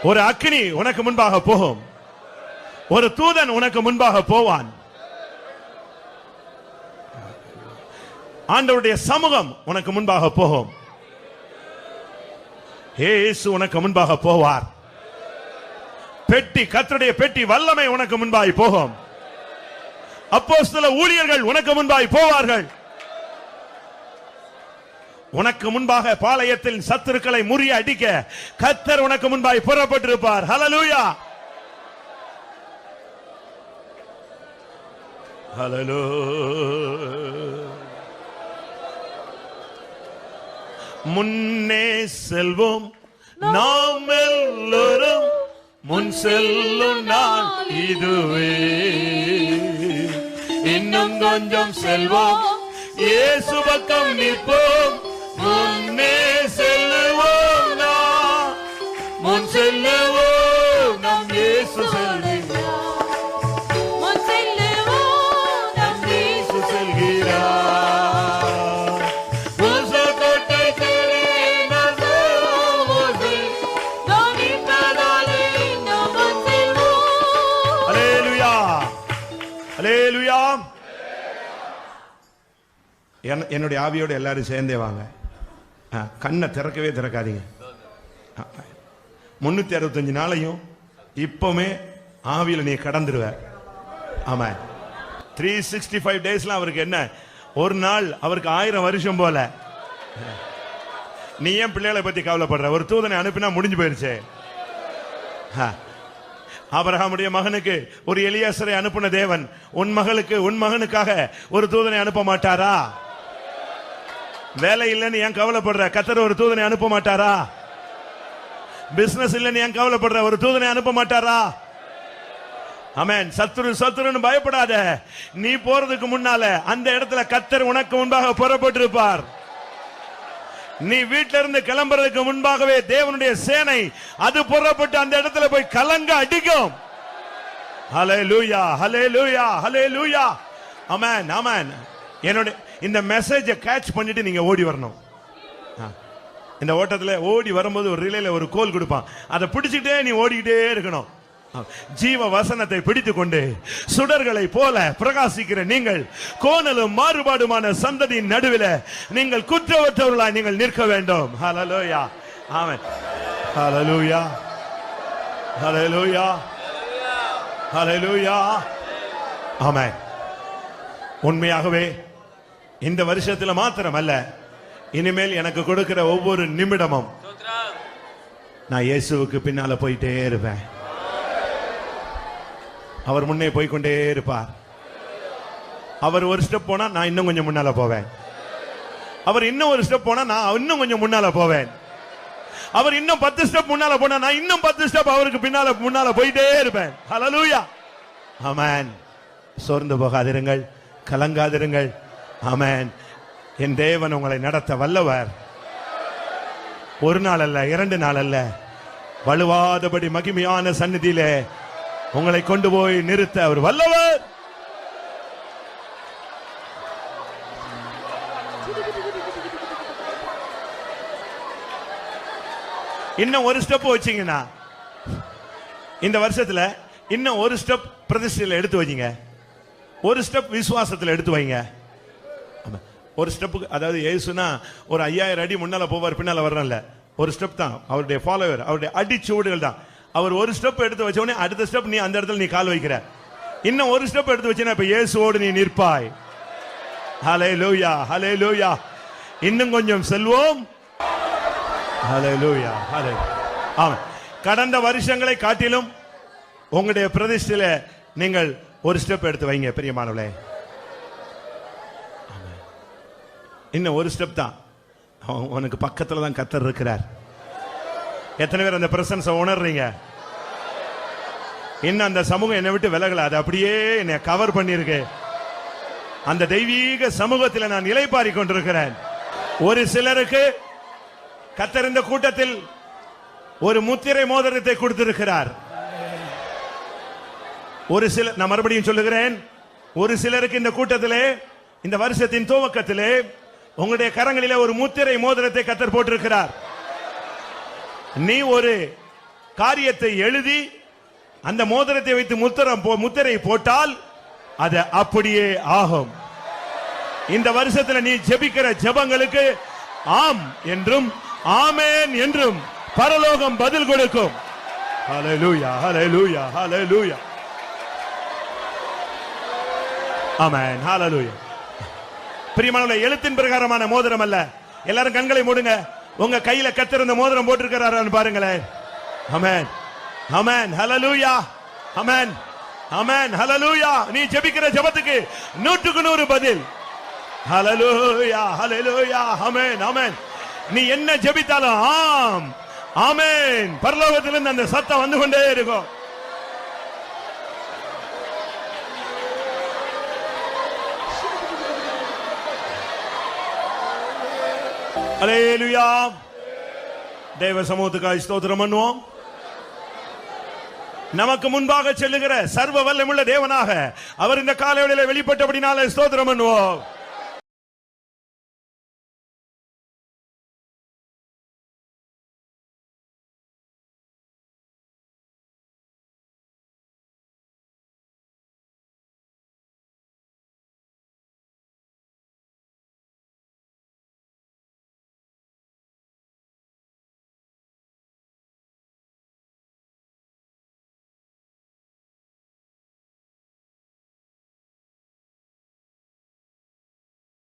ஒரு அக்கினி உனக்கு முன்பாக போகும், ஒரு தூதன் உனக்கு முன்பாக போவான். ஆண்டவருடைய சமூகம் உனக்கு முன்பாக போகும். இயேசு உனக்கு முன்பாக போவார். பெட்டி, கர்த்தருடைய பெட்டி வல்லமை உனக்கு முன்பாய் போகும். அப்போஸ்தல ஊழியர்கள் உனக்கு முன்பாய் போவார்கள். உனக்கு முன்பாக பாளையத்தில் சத்துருக்களை முறிய அடிக்க கர்த்தர் உனக்கு முன்பாய் புறப்பட்டிருப்பார். ஹல்லேலூயா. ஹல்லேலூயா. முன்னே செல்வோம் நாம் எல்லோரும், முன் செல்லும் நாள் இதுவே. இன்னும் கொஞ்சம் செல்வோம், இயேசு பக்கம் நிற்போம். முன்னே செல்லுவோம் நாம், முன் செல்லுவோம் நம் இயேசு செல்கிறார். முன் செல்லுவோம் நம் இயேசு செல்கிறார். பூசக்கோட்டை தெரிந்தோம், தோனிப்பதாலே நாம் முன் செல்வோம். ஹல்லேலூயா, ஹல்லேலூயா. என்னுடைய ஆவியோட எல்லாரும் சேர்ந்தே வாங்க. கண்ணை திறக்கவே திறக்காதீங்க. 365 நாளையும் இப்பவுமே ஆவியில நீ கடந்துருவ. ஆமா, 365 டேஸ்ல அவருக்கு என்ன, ஒரு நாள் அவருக்கு 1000 வருஷம் போல. நீ ஏன் பிள்ளைகளை பத்தி கவலைப்படுற? ஒரு தூதனை அனுப்பினா முடிஞ்சு போயிருச்சே. ஆபிரகாமுடைய மகனுக்கு ஒரு எலியாசரை அனுப்பின தேவன் உன் மகளுக்கு, உன் மகனுக்காக ஒரு தூதனை அனுப்ப மாட்டாரா? வேலை இல்லைன்னு ஏன் கவலைப்படுற? கர்த்தர் ஒரு தூதனை அனுப்ப மாட்டாரா? பிசினஸ் இல்லைன்னு ஏன் கவலைப்படுற? ஒரு தூதனை அனுப்ப மாட்டாரா? ஆமென். சத்துருன்னு பயப்படாத. நீ போறதுக்கு முன்னால அந்த இடத்துல கர்த்தர் உனக்கு முன்பாக புறப்பட்டிருப்பார். நீ வீட்டில இருந்து கிளம்புறதுக்கு முன்பாகவே தேவனுடைய சேனை அது புறப்பட்டு அந்த இடத்துல போய் கலங்க அடிக்கும். ஹல்லேலூயா, ஹல்லேலூயா, ஹல்லேலூயா. ஆமென், ஆமென். என்னோட இந்த மெசேஜை கேட்ச் பண்ணிட்டு நீங்க ஓடி வரணும். இந்த ஓட்டத்தில் ஓடி வரும்போது ஒரு ரிலேல ஒரு கோல் கொடுப்பான், அதை பிடிச்சிட்டே நீ ஓடிக்கிட்டே இருக்கணும். ஜீவ வசனத்தை பிடித்துக் கொண்டு சுடர்களை போல பிரகாசிக்கிற நீங்கள் கோணலும் மாறுபாடுமான சந்ததியின் நடுவில் நீங்கள் குற்றவற்றவர்களாய் நீங்கள் நிற்க வேண்டும். ஹல்லேலூயா, ஆமென். ஹல்லேலூயா, ஹல்லேலூயா, ஹல்லேலூயா, ஆமென். உண்மையாகவே இந்த வருஷத்தில் மாத்திரம் அல்ல, இனிமேல் எனக்கு கொடுக்கிற ஒவ்வொரு நிமிடமும் நான் இயேசுவுக்கு பின்னால போயிட்டே இருப்பேன். அவர் முன்னே போய்கொண்டே இருப்பார். அவர் ஒரு ஸ்டெப் போனா நான் இன்னும் கொஞ்சம் முன்னால போவேன். அவர் இன்னும் ஒரு ஸ்டெப் போனா நான் இன்னும் கொஞ்சம் முன்னால போவேன். அவர் இன்னும் 10 ஸ்டெப் முன்னால போனா நான் இன்னும் 10 ஸ்டெப் அவருக்கு முன்னால போயிட்டே இருப்பேன். ஹல்லேலூயா, ஆமென். சோர்ந்து போகாதிருங்கள், கலங்காதிருங்கள். ஆமென். என் தேவன் உங்களை நடத்த வல்லவர். ஒரு நாள் அல்ல, 2 நாள் அல்ல, வலுவாதபடி மகிமையான சந்நிதியிலே உங்களை கொண்டு போய் நிறுத்த அவர் வல்லவர். இன்னும் ஒரு ஸ்டெப் வச்சீங்கன்னா இந்த வருஷத்துல இன்னும் ஒரு ஸ்டெப் பிரதிஷ்டையில எடுத்து வைங்க. ஒரு ஸ்டெப் விசுவாசத்தில் எடுத்து வைங்க. ஒரு ஸ்டெப்புக்கு, அதாவது இயேசுனா ஒரு 5000 அடி முன்னால போவார், பின்னால வர்றல. ஒரு ஸ்டெப் தான் அவருடைய ஃபாலோவர், அவருடைய அடிச்சுவடுகள் தான். அவர் ஒரு ஸ்டெப் எடுத்து வச்ச உடனே அடுத்த ஸ்டெப் நீ அந்த இடத்துல நீ கால் வைக்கிற. இன்னும் ஒரு ஸ்டெப் எடுத்து வச்சேன்னா இப்ப இயேசுவோடு நீ நிற்பாய். ஹல்லேலூயா, ஹல்லேலூயா. இன்னும் கொஞ்சம் செல்வோம். ஹல்லேலூயா, ஹல்லேலூயா. ஆமென். கடந்த வருஷங்களை காட்டிலும் உங்களுடைய பிரதிஷ்டையில நீங்கள் ஒரு ஸ்டெப் எடுத்து வைங்க பிரியமானவர்களே. இன்னும் ஒரு ஸ்டெப் தான். உனக்கு பக்கத்துல தான் கர்த்தர் இருக்கிறார். எத்தனை பேர் அந்த பிரசன்ஸை உணர்றீங்க? இன்னும் அந்த சமூகம் என்னை விட்டு விலகல, அது அப்படியே என்னை கவர் பண்ணிருக்கு. அந்த தெய்வீக சமூகத்தில் நான் இளைப்பாரி கொண்டிருக்கிறேன். ஒரு சிலருக்கு கர்த்தர் இந்த கூட்டத்தில் ஒரு முத்திரை மோதிரத்தை கொடுத்திருக்கிறார். ஒரு சில, நான் மறுபடியும் சொல்லுகிறேன், ஒரு சிலருக்கு இந்த கூட்டத்திலே, இந்த வருஷத்தின் துவக்கத்திலே உங்களுடைய கரங்களிலே ஒரு முத்திரை மோதிரத்தை கர்த்தர் போட்டிருக்கிறார். நீ ஒரு காரியத்தை எழுதி அந்த மோதிரத்தை வைத்து முத்திரை போட்டால் அது அப்படியே ஆகும். இந்த வருஷத்துல நீ ஜெபிக்கிற ஜெபங்களுக்கு ஆம் என்றும் ஆமென் என்றும் பரலோகம் பதில் கொடுக்கும். ஹல்லேலூயா, ஹல்லேலூயா, ஹல்லேலூயா, ஆமென், ஹல்லேலூயா. பிரியமானவர்களே, எழுத்தின் பிரகாரமான மோதிரம் அல்ல. எல்லாரும் கண்களை மூடுங்க. உங்க கையில கர்த்தர் இந்த மோதிரம் போட்டிருக்கிறாரான்னு பாருங்களேன். ஆமென், ஆமென், ஹல்லேலூயா, ஆமென். ஆமென் ஹalleluya. நீ ஜெபிக்கிற ஜெபத்துக்கு 100% பதில். ஹalleluya ஹalleluya. ஆமென் ஆமென். நீ என்ன ஜெபித்தாலும் ஆம் ஆமென் பரலோகத்திலிருந்து அந்த சத்தம் வந்து கொண்டே இருக்கும். ஹalleluya. தேவ சமூகத்துக்காய் ஸ்தோத்திரம் பண்ணுவோம். நமக்கு முன்பாக செல்லுகிற சர்வ வல்லமுள்ள தேவனாக அவர் இந்த காலையிலே வெளிப்பட்டபடினாலே ஸ்தோத்திரம் பண்ணுவோம்.